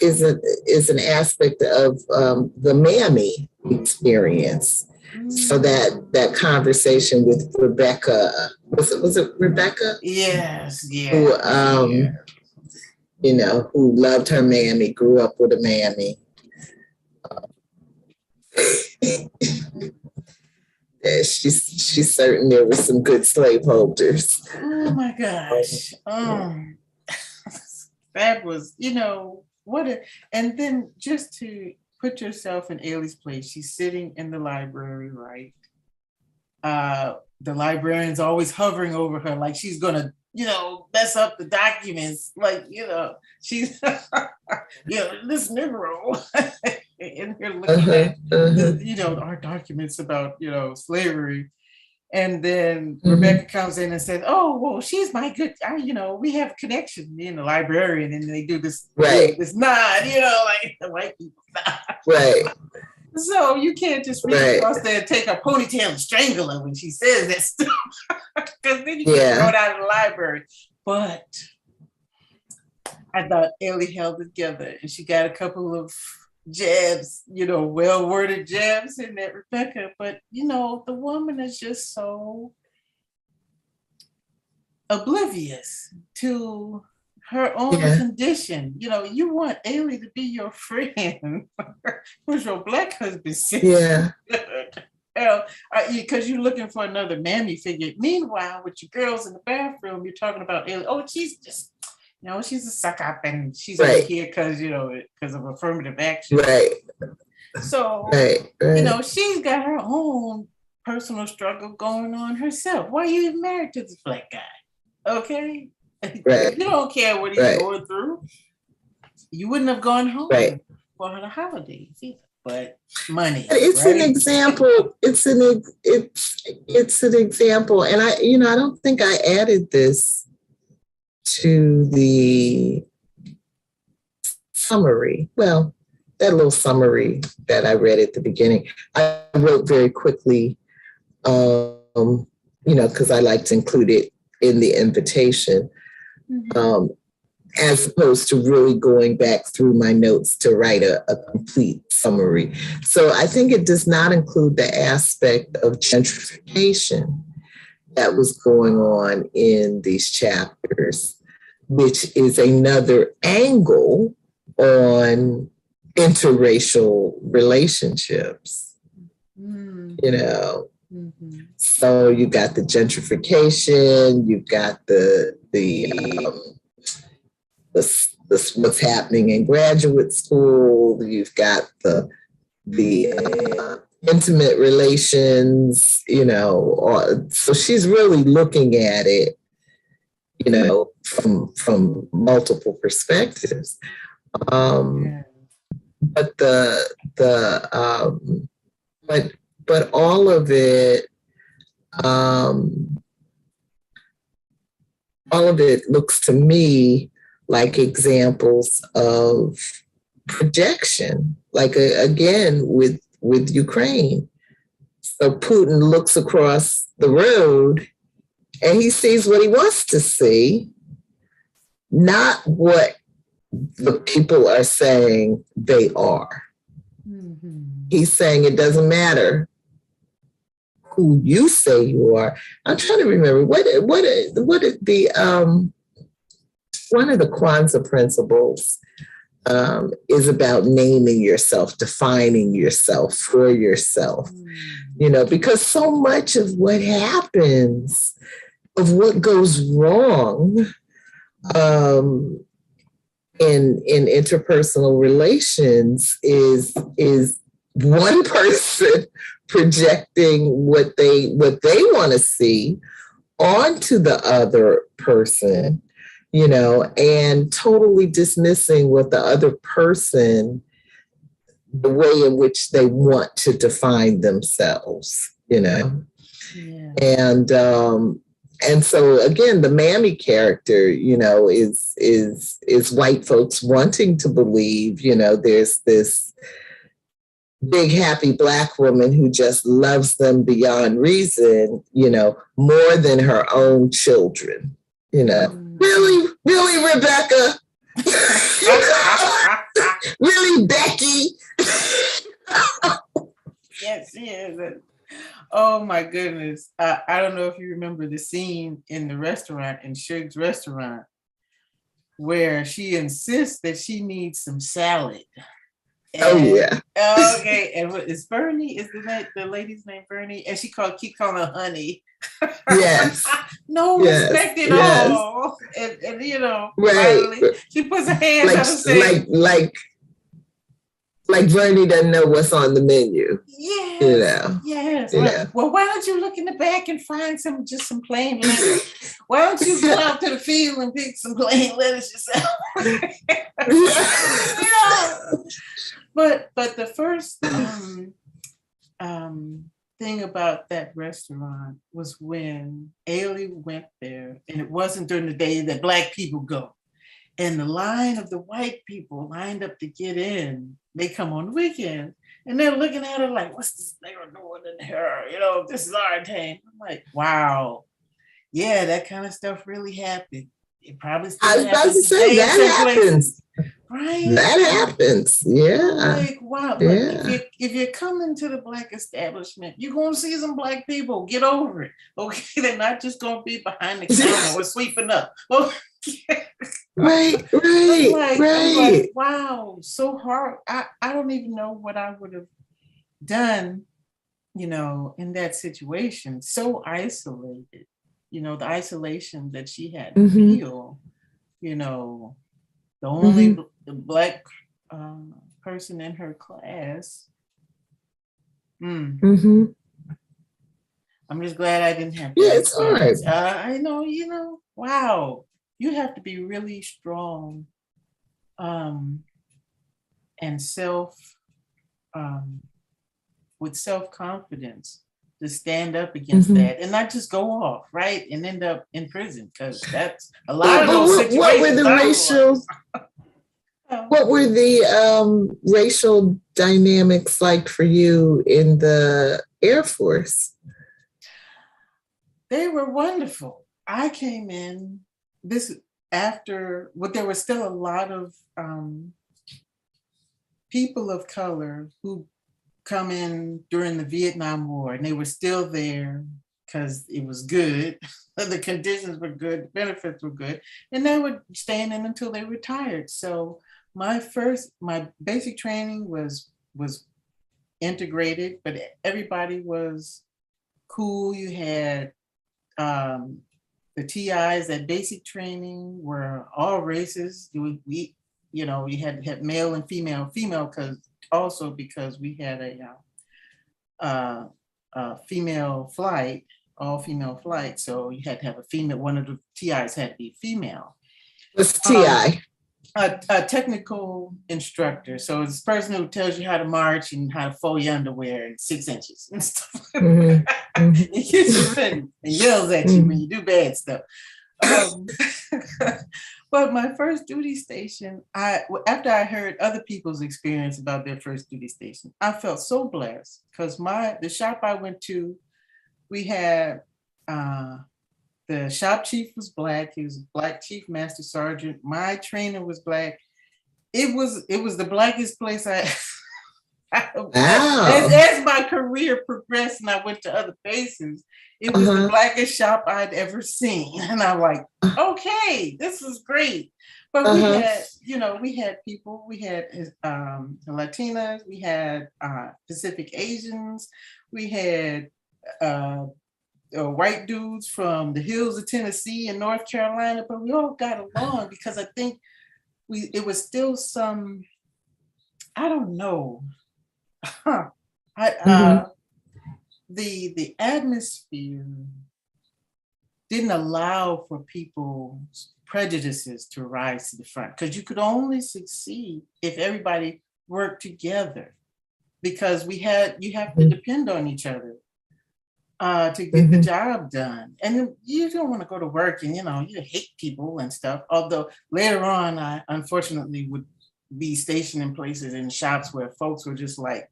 is an aspect of the Mammy experience. So that conversation with Rebecca, was it Rebecca? Yes, yeah. Who you know, who loved her mammy, grew up with a mammy. Yeah, she's certain there were some good slaveholders. Oh my gosh. That was, you know, and then just to put yourself in Ailey's place, she's sitting in the library, right? The librarian's always hovering over her like she's gonna, you know, mess up the documents. Like, you know, she's, you know, this Negro in here looking at, you know, our documents about, you know, slavery. And then Rebecca comes in and says, "Oh, well, she's my good, you know, we have a connection in the librarian," and they do this, this nod, you know, like the white people nod. Right. So you can't just reach across there and take her ponytail and strangle her when she says that stuff, because then you get thrown out of the library. But I thought Ailey held it together, and she got a couple of jabs, you know, well-worded jabs in that Rebecca. But, you know, the woman is just so oblivious to her own condition. You know, you want Ailey to be your friend. Who's your Black husband? Because you're looking for another mammy figure. Meanwhile, with your girls in the bathroom, you're talking about Ailey. Oh, she's just, you know, she's a suck up and she's over here because, you know, because of affirmative action. So, you know, she's got her own personal struggle going on herself. Why are you even married to this Black guy? Okay? You don't care what he's going through. You wouldn't have gone home for the holidays either. But money. It's an example. It's an example. And I don't think I added this to the summary. Well, that little summary that I read at the beginning, I wrote very quickly, you know, because I like to include it in the invitation. as opposed to really going back through my notes to write a complete summary. So I think it does not include the aspect of gentrification that was going on in these chapters, which is another angle on interracial relationships, you know. So you got the gentrification, you've got the what's happening in graduate school, you've got the intimate relations, you know. So she's really looking at it, you know, from multiple perspectives. But but all of it, looks to me like examples of projection, like again with Ukraine. So Putin looks across the road and he sees what he wants to see, not what the people are saying they are. He's saying it doesn't matter who you say you are. I'm trying to remember what is the one of the Kwanzaa principles is about naming yourself, defining yourself for yourself. You know, because so much of what happens, of what goes wrong in interpersonal relations is one person projecting what they want to see onto the other person, you know, and totally dismissing what the other person, the way in which they want to define themselves, you know. Yeah. And so again, the Mammy character, you know, is white folks wanting to believe, you know, there's this big happy Black woman who just loves them beyond reason, you know, more than her own children, you know. Really, Rebecca? Really, Becky? Yes, yes. Oh my goodness. I don't know if you remember the scene in the restaurant, in Suge's restaurant, where she insists that she needs some salad. And, yeah. Okay. And what is Bernie? Is the lady's name Bernie? And keep calling her honey. Yes. No respect at all. And you know, right. Finally, she puts her hands on her face. Like Bernie doesn't know what's on the menu. Yes. You know. Yes. Yeah. Well, why don't you look in the back and find some plain lettuce? Why don't you go out to the field and pick some plain lettuce yourself? Yeah. But the first thing about that restaurant was when Ailey went there, and it wasn't during the day that Black people go. And the line of the white people lined up to get in, they come on the weekend, and they're looking at her like, what's this nigga doing in here? You know, this is our time. I'm like, wow. Yeah, that kind of stuff really happened. It probably still happens. I was about to say, that happens. Right? That happens. Yeah. Like, wow. Yeah. If you're coming to the Black establishment, you're going to see some Black people. Get over it. Okay. They're not just going to be behind the counter or sweeping up. Right. I'm like, wow, so hard. I don't even know what I would have done, you know, in that situation. So isolated, you know, the isolation that she had to feel, you know, the only the Black person in her class. I'm just glad I didn't have that. Yeah, it's hard. I know, you know, wow. You have to be really strong and with self-confidence to stand up against that and not just go off, right? And end up in prison, because that's a lot of those situations. What were the racial dynamics like for you in the Air Force? They were wonderful. I came in, there was still a lot of people of color who come in during the Vietnam War, and they were still there because it was good. The conditions were good, the benefits were good, and they were staying in until they retired. So my basic training was integrated, but everybody was cool. You had the TIs at basic training were all races. You had male and female because we had a female flight, all female flight. So you had to have a female, one of the TIs had to be female. What's TI? A technical instructor. So it's a person who tells you how to march and how to fold your underwear in 6 inches and stuff. Mm-hmm. He gets you ready and yells at you when you do bad stuff. But my first duty station, after I heard other people's experience about their first duty station, I felt so blessed because the shop I went to, we had the shop chief was Black. He was a Black chief master sergeant. My trainer was Black. It was the Blackest place Wow. As my career progressed and I went to other places, it was the Blackest shop I'd ever seen. And I'm like, okay, this is great. But we had people, we had Latinas, we had Pacific Asians, we had white dudes from the hills of Tennessee and North Carolina, but we all got along because I think it was still some, I don't know. The atmosphere didn't allow for people's prejudices to rise to the front because you could only succeed if everybody worked together because you have to depend on each other to get the job done. And you don't want to go to work and, you hate people and stuff. Although later on, I unfortunately would be stationed in places in shops where folks were just like,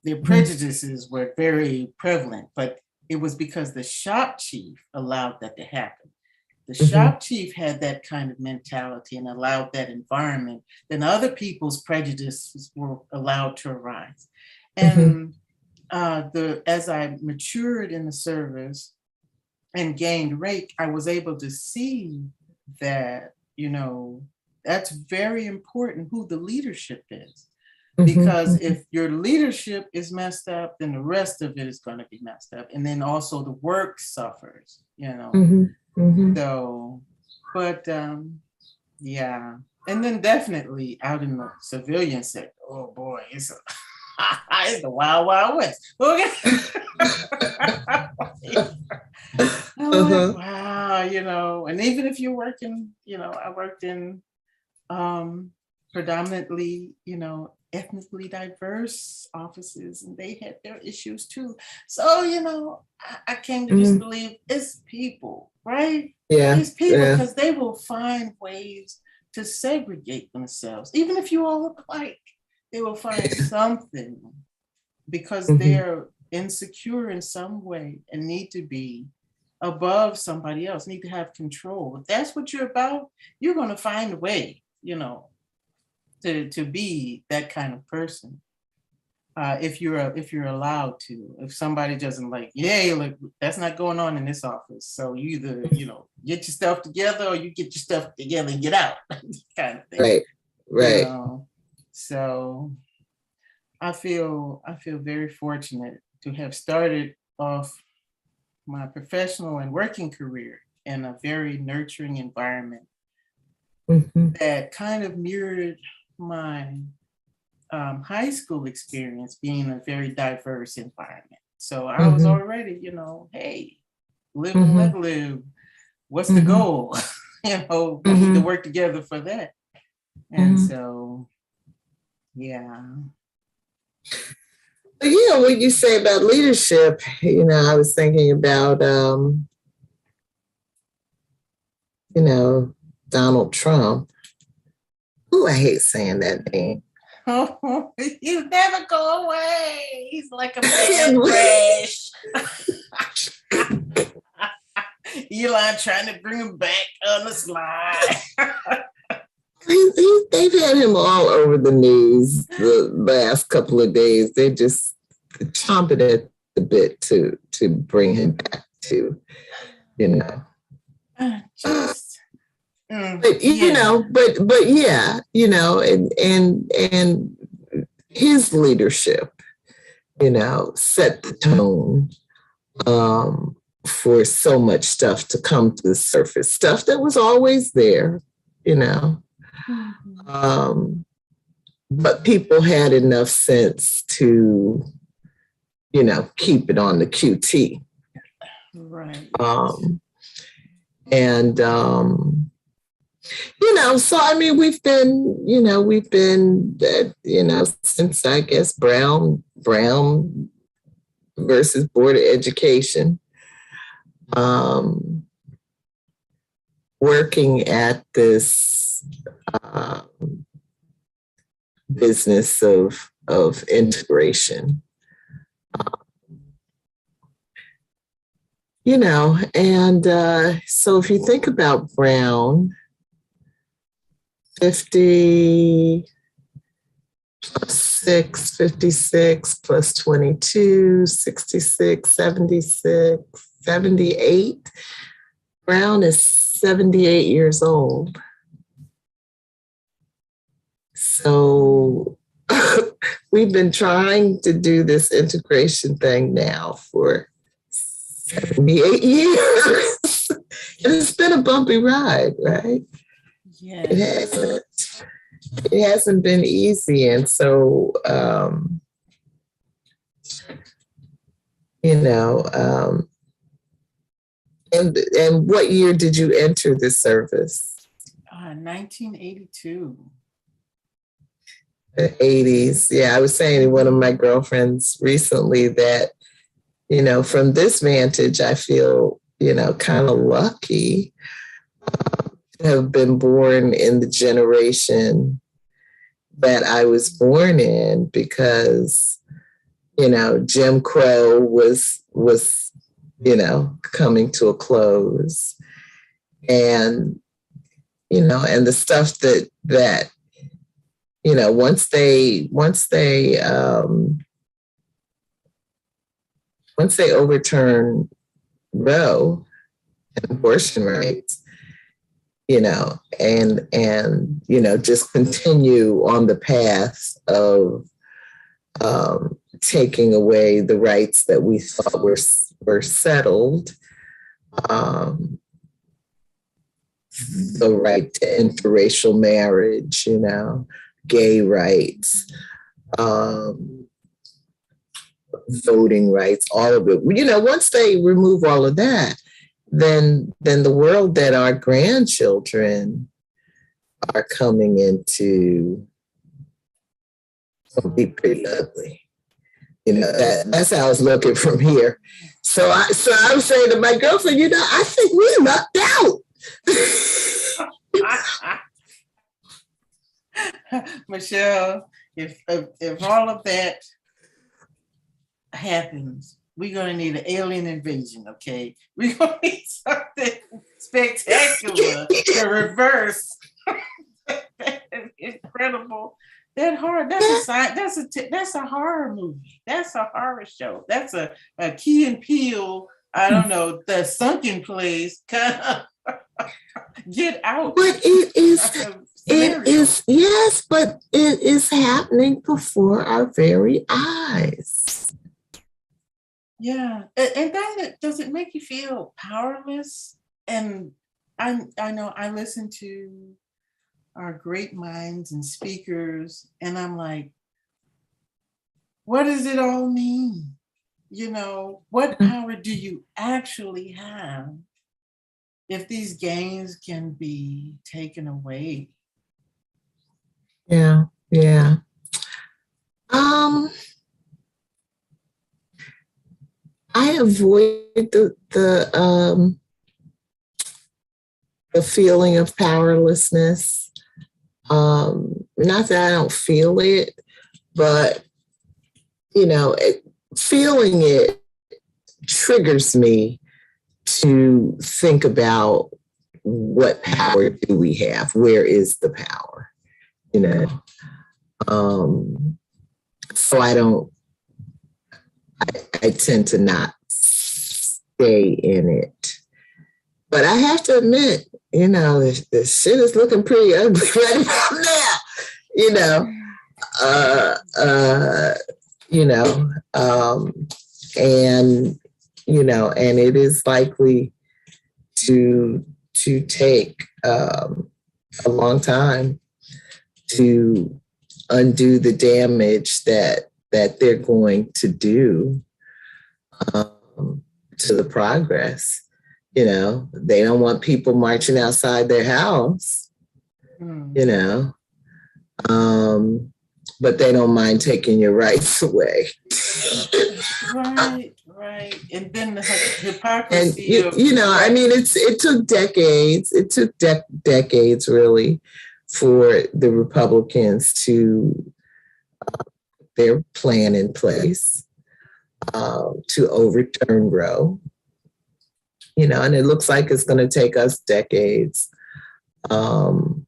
their prejudices were very prevalent, but it was because the shop chief allowed that to happen. The shop chief had that kind of mentality and allowed that environment, then other people's prejudices were allowed to arise. And as I matured in the service and gained rank, I was able to see that, that's very important who the leadership is. Because if your leadership is messed up, then the rest of it is going to be messed up. And then also the work suffers, So, but yeah. And then definitely out in the civilian sector, oh boy, it's the wild, wild west. Okay. I'm like, wow, and even if you're working, I worked in predominantly, ethnically diverse offices, and they had their issues too. So, I came to just believe it's people, right? Yeah. It's people because they will find ways to segregate themselves. Even if you all look alike, they will find something because they're insecure in some way and need to be above somebody else, need to have control. If that's what you're about, you're going to find a way, to be that kind of person. If you're allowed to. If somebody doesn't like, look, that's not going on in this office. So you either, get your stuff together or you get your stuff together and get out, kind of thing. Right. So I feel very fortunate to have started off my professional and working career in a very nurturing environment that kind of mirrored my high school experience being a very diverse environment. So I was already, hey, live and let live. What's the goal? We need to work together for that. And so, yeah. Yeah, what you say about leadership, I was thinking about, Donald Trump. Ooh, I hate saying that name. Oh, you never go away. He's like a bad rash. Eli trying to bring him back on the slide. They've had him all over the news the last couple of days. They're just chomping at the bit to bring him back to, you know. But you know, but yeah, you know, and his leadership, you know, set the tone for so much stuff to come to the surface, stuff that was always there, you know. But people had enough sense to, you know, keep it on the QT. Right. You know, so I mean, we've been, since I guess Brown versus Board of Education, working at this business of integration. You know, and so if you think about Brown, 50 plus 6, 56 plus 22, 66, 76, 78. Brown is 78 years old. So we've been trying to do this integration thing now for 78 years. And it's been a bumpy ride, right? Yes. It hasn't been easy. And so, and what year did you enter the service? 1982. The 80s. Yeah, I was saying to one of my girlfriends recently that, you know, from this vantage, I feel, you know, kind of lucky to have been born in the generation that I was born in, because, you know, Jim Crow was, you know, coming to a close. And, you know, and the stuff that, you know, once they overturn Roe and abortion rights, you know, and you know, just continue on the path of taking away the rights that we thought were settled, the right to interracial marriage, you know, gay rights, voting rights, all of it. You know, once they remove all of that, then the world that our grandchildren are coming into will be pretty ugly. You know, that's how I was looking from here. So I was saying to my girlfriend, you know, I think we lucked out. Michelle, if all of that happens, we're going to need an alien invasion, okay? We're going to need something spectacular to reverse. Incredible. That's a horror movie. That's a horror show. That's a Key and Peele, I don't know, the Sunken Place kind of get out. But it is, yes, but it is happening before our very eyes. Yeah, and does it make you feel powerless? And I know I listen to our great minds and speakers, and I'm like, what does it all mean? You know, what power do you actually have if these gains can be taken away? Yeah. I avoid the feeling of powerlessness. Not that I don't feel it, but, you know, feeling it triggers me to think about what power do we have? Where is the power? You know? So I tend to not stay in it. But I have to admit, you know, the shit is looking pretty ugly right about now, you know. And you know, and it is likely to take a long time to undo the damage that they're going to do to the progress. You know, they don't want people marching outside their house, you know, but they don't mind taking your rights away. Right. And then the hypocrisy. And, you know, I mean, it took decades. It took decades, really, for the Republicans to their plan in place to overturn Roe. You know, and it looks like it's going to take us decades to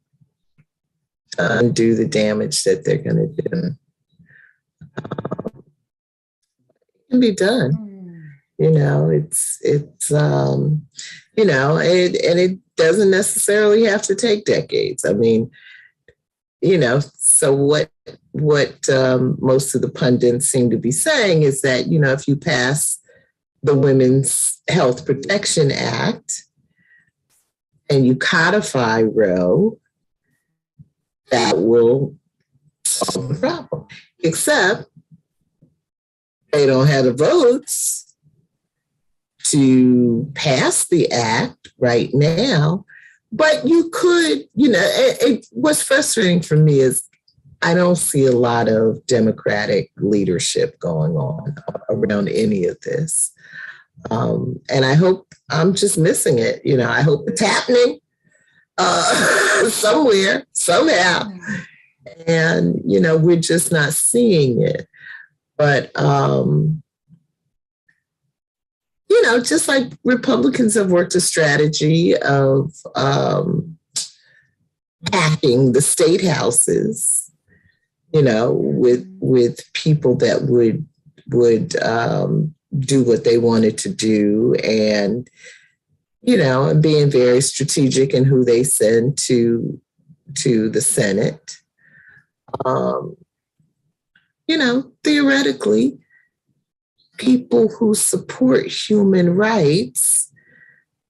undo the damage that they're going to do. It can be done. You know, it's you know, and it doesn't necessarily have to take decades. I mean, you know, so what most of the pundits seem to be saying is that, you know, if you pass the Women's Health Protection Act and you codify Roe, that will solve the problem. Except they don't have the votes to pass the act right now. But you could, you know, what's frustrating for me is I don't see a lot of Democratic leadership going on around any of this. And I hope I'm just missing it. You know, I hope it's happening somewhere, somehow. And, you know, we're just not seeing it. But, you know, just like Republicans have worked a strategy of packing the state houses, you know, with people that would do what they wanted to do, and, you know, and being very strategic in who they send to the Senate. You know, theoretically, people who support human rights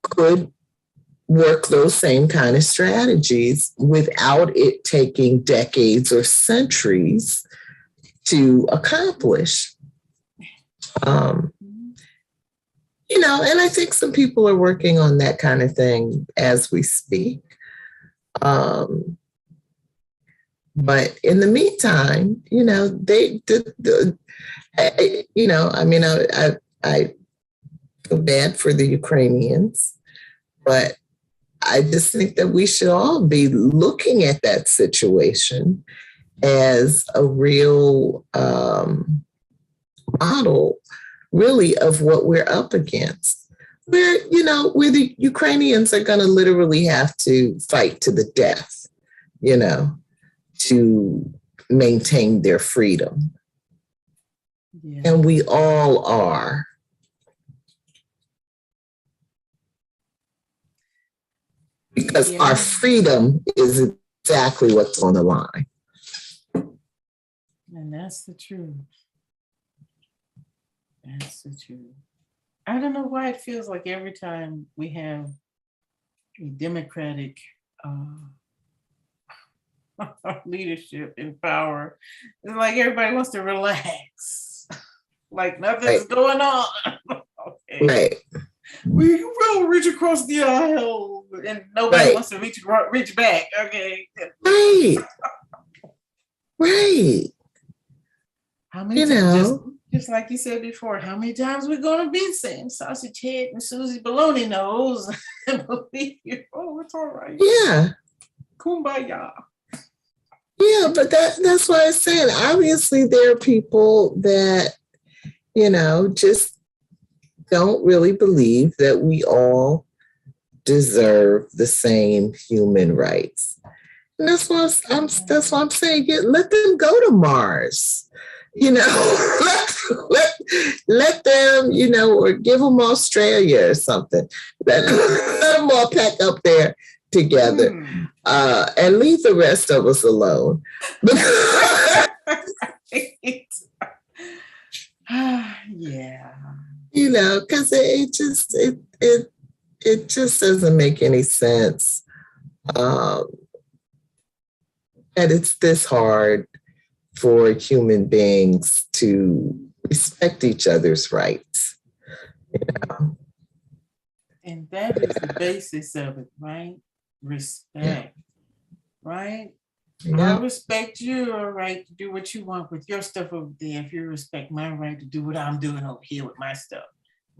could work those same kind of strategies without it taking decades or centuries to accomplish. You know, and I think some people are working on that kind of thing as we speak. But in the meantime, you know, you know, I mean, I feel bad for the Ukrainians, but I just think that we should all be looking at that situation as a real model, really, of what we're up against. Where the Ukrainians are going to literally have to fight to the death, you know, to maintain their freedom. Yeah. And we all are. Because our freedom is exactly what's on the line. And that's the truth. That's the truth. I don't know why it feels like every time we have a Democratic leadership in power, it's like everybody wants to relax. Like nothing's going on. Okay. Right. We will reach across the aisle and nobody wants to reach back. Okay. Right. How many times, just like you said before, how many times we're going to be saying sausage head and Susie Baloney nose and believe you, oh, it's all right. Yeah. Kumbaya. Yeah, but that's why I'm saying, obviously there are people that, you know, just don't really believe that we all deserve the same human rights. And that's what I'm saying. Let them go to Mars. Let them, or give them Australia or something. Let them all pack up there together and leave the rest of us alone. Yeah. Because it just doesn't make any sense that it's this hard for human beings to respect each other's rights. And that is the basis of it, right? Respect, right? I respect your right to do what you want with your stuff over there if you respect my right to do what I'm doing over here with my stuff.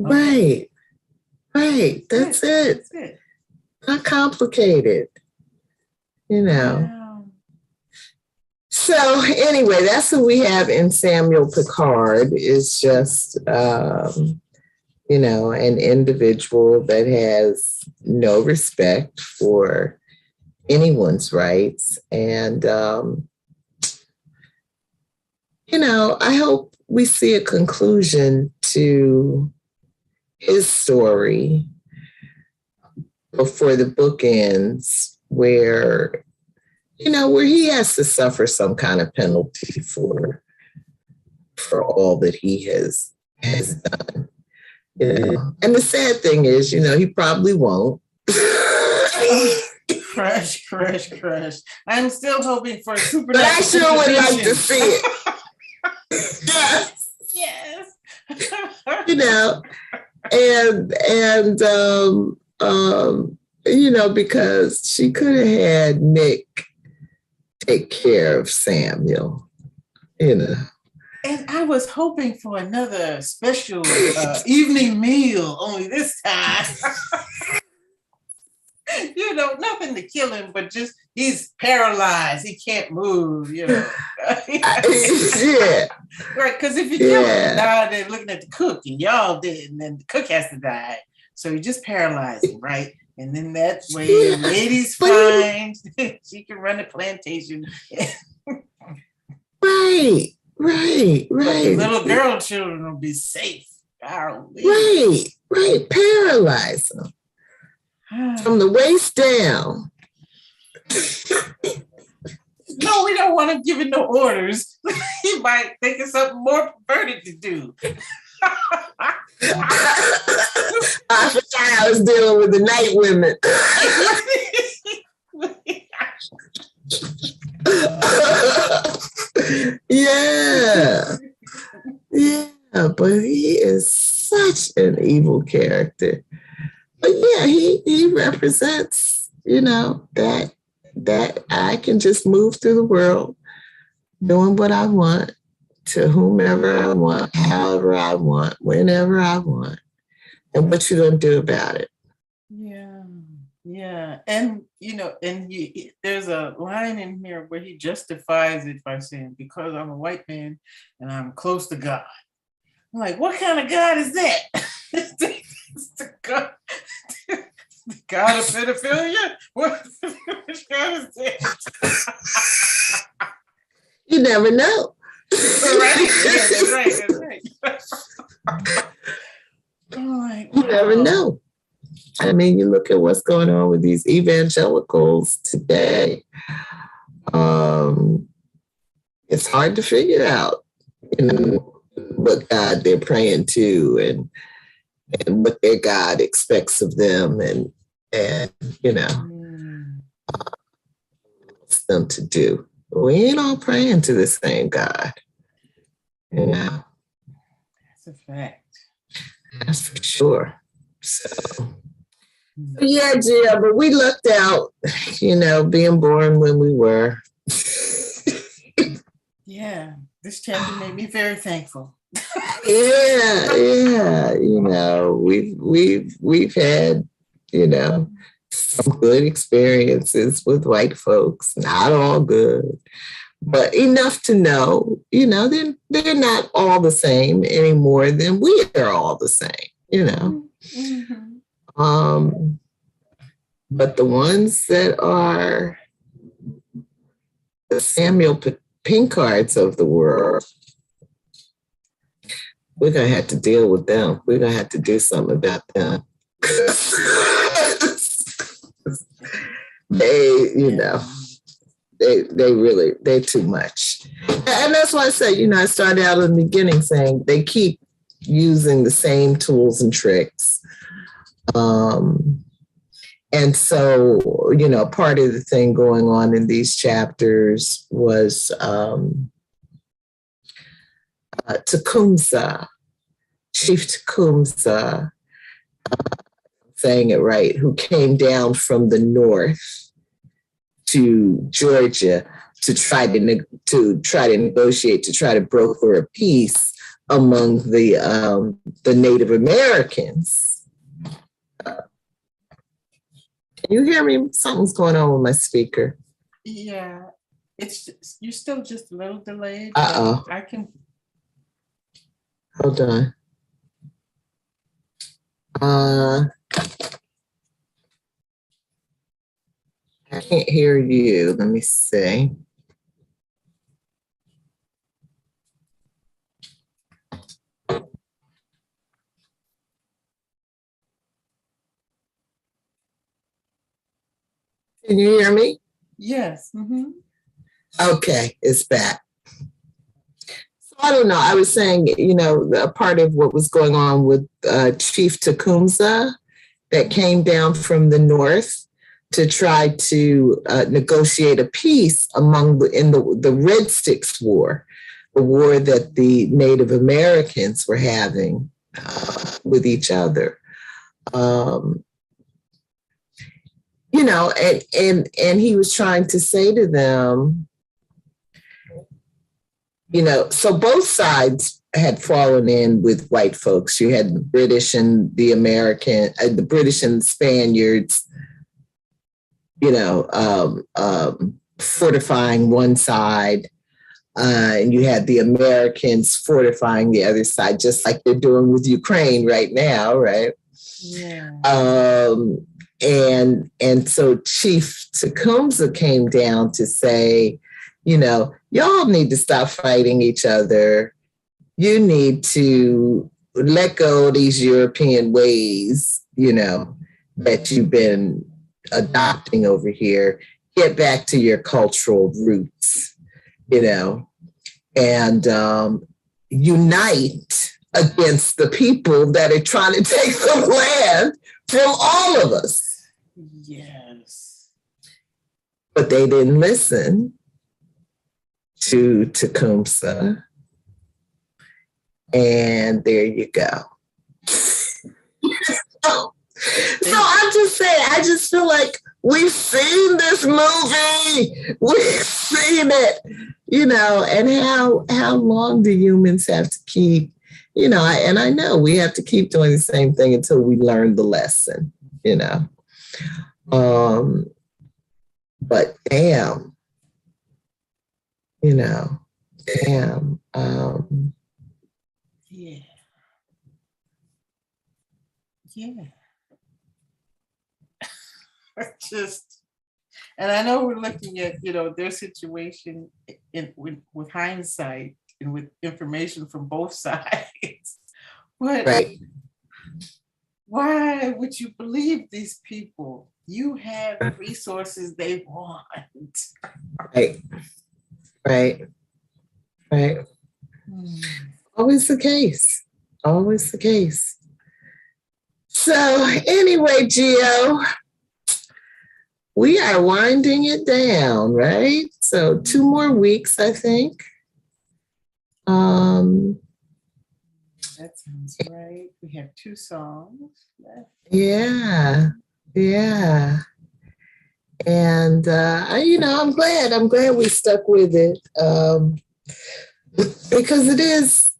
Okay? Right. That's it. Not complicated, Yeah. So anyway, that's what we have in Samuel Pinchard, is just, an individual that has no respect for anyone's rights. And, I hope we see a conclusion to his story before the book ends, where he has to suffer some kind of penalty for all that he has done. And the sad thing is, he probably won't. Crush. I'm still hoping for a supernatural. But I sure would like to see it. Yes. Because she could have had Nick take care of Samuel, And I was hoping for another special evening meal, only this time. Nothing to kill him, but just he's paralyzed. He can't move, Yeah. Right, because if you kill him, now they're looking at the cook, and y'all did, and then the cook has to die. So you just paralyze him, right? And then that way, the lady's fine. She can run a plantation. Right. The little girl children will be safe. Right. Paralyze them from the waist down. No, we don't want him giving no orders. He might think of something more perverted to do. I forgot I was dealing with the night women. Yeah, but he is such an evil character. But yeah, he represents, that I can just move through the world doing what I want to whomever I want, however I want, whenever I want. And what you gonna do about it? Yeah. And, there's a line in here where he justifies it by saying, because I'm a white man and I'm close to God. I'm like, what kind of God is that? It's the God of pedophilia? Which God is that? You never know. Right. You never know. I mean, you look at what's going on with these evangelicals today. It's hard to figure out, what God they're praying to and what their God expects of them and wants them to do. We ain't all praying to the same God. That's a fact. That's for sure. So, yeah, Gia, but we lucked out, being born when we were. Yeah, this chapter made me very thankful. Yeah. We've had, some good experiences with white folks. Not all good, but enough to know, they're not all the same any more than we are all the same. you know. But the ones that are the Samuel Pinchards of the world, we're going to have to deal with them. We're going to have to do something about them. They, you know, they really, they're too much. And that's why I said, you know, I started out in the beginning saying they keep using the same tools and tricks. And so, you know, part of the thing going on in these chapters was Tecumseh, Chief Tecumseh, saying it right, who came down from the north to Georgia to try to negotiate, to try to broker a peace among the Native Americans. Can you hear me? Something's going on with my speaker. Yeah, you're still just a little delayed. Uh-oh. I can. Hold on. I can't hear you. Let me see. Can you hear me? Yes. Mm-hmm. Okay, it's back. So I don't know. I was saying, you know, a part of what was going on with Chief Tecumseh that came down from the north to try to negotiate a peace in the Red Sticks War, the war that the Native Americans were having with each other. You know, and he was trying to say to them, you know, so both sides had fallen in with white folks. You had the British and the American, the British and the Spaniards, you know, fortifying one side, and you had the Americans fortifying the other side, just like they're doing with Ukraine right now, right? Yeah. And so Chief Tecumseh came down to say, you know, y'all need to stop fighting each other. You need to let go of these European ways, you know, that you've been adopting over here. Get back to your cultural roots, you know, and unite against the people that are trying to take the land from all of us. Yes. But they didn't listen to Tecumseh. And there you go. So I'm just saying, I just feel like we've seen this movie. We've seen it, you know, and how long do humans have to keep, you know, and I know we have to keep doing the same thing until we learn the lesson, you know. But damn, you know, damn. Yeah. Yeah. Just, and I know we're looking at, you know, their situation with hindsight and with information from both sides. But right. Why would you believe these people? You have the resources they want. Right. Right. Right. Always the case. Always the case. So anyway, Gio, we are winding it down, right? So 2 more weeks, I think. That sounds right. We have 2 songs left. Yeah. And you know, I'm glad we stuck with it. Because it is,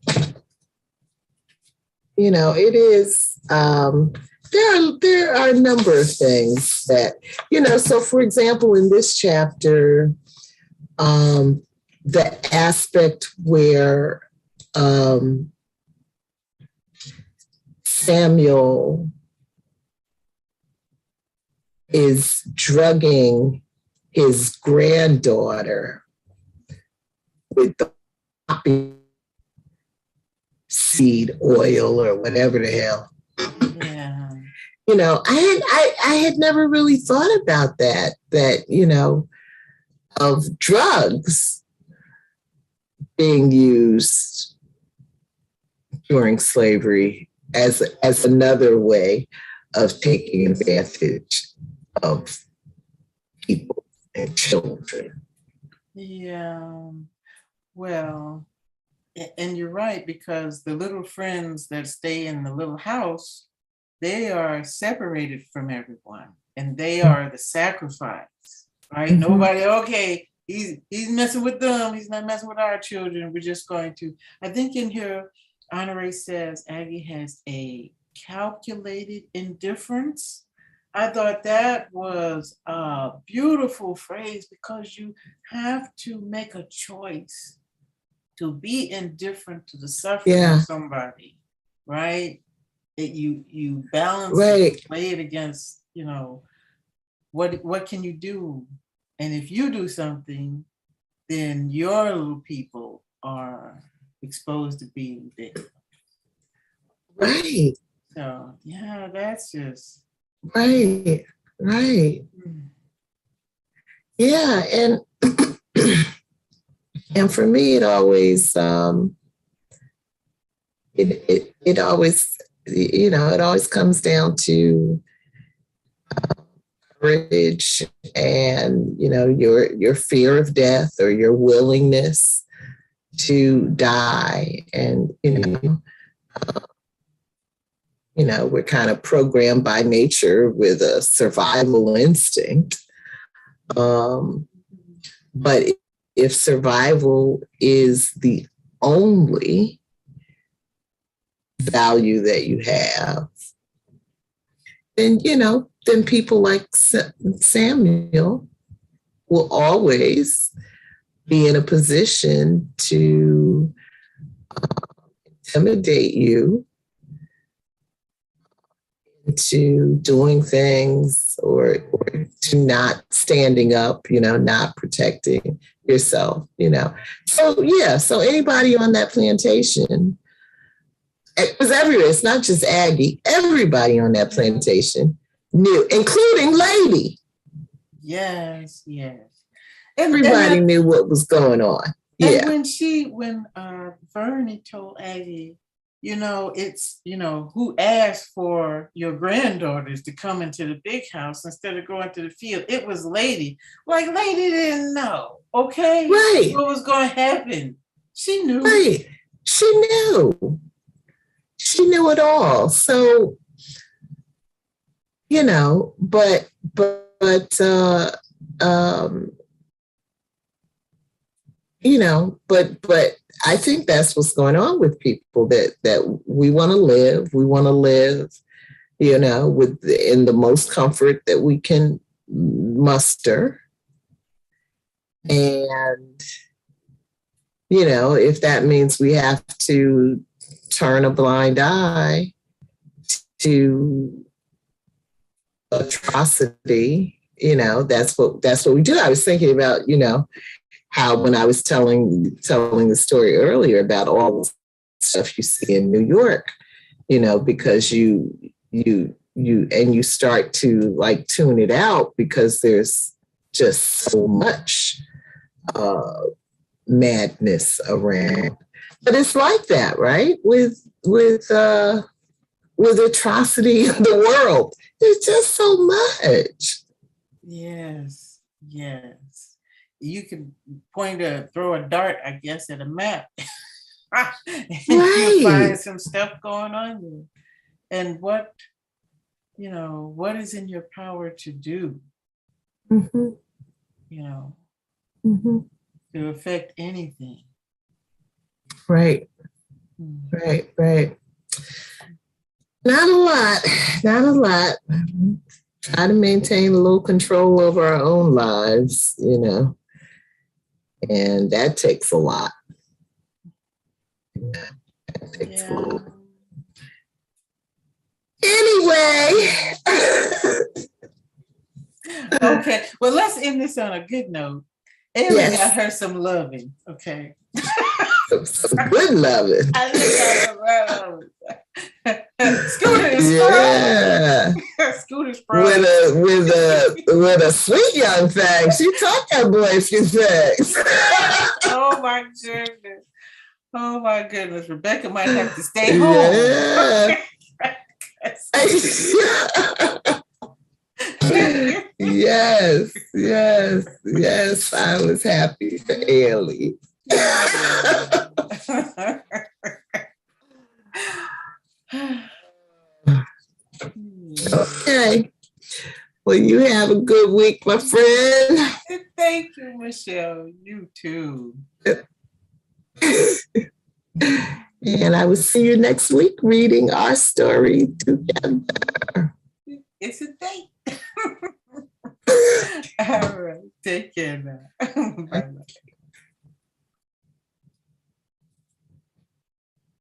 you know, it is, there are a number of things that, you know, so for example, in this chapter, the aspect where Samuel is drugging his granddaughter with the poppy seed oil or whatever the hell. Yeah. You know, I had never really thought about that, you know, of drugs being used during slavery as another way of taking advantage of people and children. Yeah. Well, and you're right, because the little friends that stay in the little house, they are separated from everyone, and they are the sacrifice, right? Mm-hmm. Nobody, okay, he's messing with them, he's not messing with our children. We're just going to, I think in here, Honorée says Aggie has a calculated indifference. I thought that was a beautiful phrase, because you have to make a choice to be indifferent to the suffering of somebody, right? That you balance it, play it against, you know, what can you do? And if you do something, then your little people are exposed to being victims. Right. So yeah, that's just right. Yeah, and and for me, it always it always, you know, it always comes down to courage and, you know, your fear of death or your willingness to die. And, you know, we're kind of programmed by nature with a survival instinct. But if survival is the only value that you have, then, you know, then people like Samuel will always be in a position to intimidate you into doing things or to not standing up, you know, not protecting yourself, you know. So, yeah, so anybody on that plantation, it was everywhere. It's not just Aggie. Everybody on that plantation knew, including Lady. Yes. Everybody knew what was going on. And when Vernie told Aggie, you know, it's, you know, who asked for your granddaughters to come into the big house instead of going to the field? It was Lady. Like, Lady didn't know, okay? Right. What was going to happen? She knew. Right. She knew. She knew it all. So, you know, but you know, but I think that's what's going on with people, that we want to live, you know, in the most comfort that we can muster. And, you know, if that means we have to turn a blind eye to atrocity, you know, that's what we do. I was thinking about, you know, how when I was telling the story earlier about all the stuff you see in New York, you know, because you start to like tune it out because there's just so much madness around. But it's like that, right? With atrocity in the world, there's just so much. Yes. You can throw a dart, I guess, at a map. And you'll find some stuff going on there. And what is in your power to do, mm-hmm. you know, mm-hmm. to affect anything. Right. Not a lot. Try to maintain a little control over our own lives, you know, and that takes a lot. That takes a lot. Anyway. Okay, well, let's end this on a good note. Ailey got her some loving, okay? Some good loving. I just got Scooter is Scooter's with a sweet young thing. She taught that boy a few things. Oh my goodness. Oh my goodness. Rebecca might have to stay home. Yes. I was happy for Ailey. Okay. Well, you have a good week, my friend. Thank you, Michelle. You too. And I will see you next week reading our story together. It's a date. All right. Take care now. Bye-bye.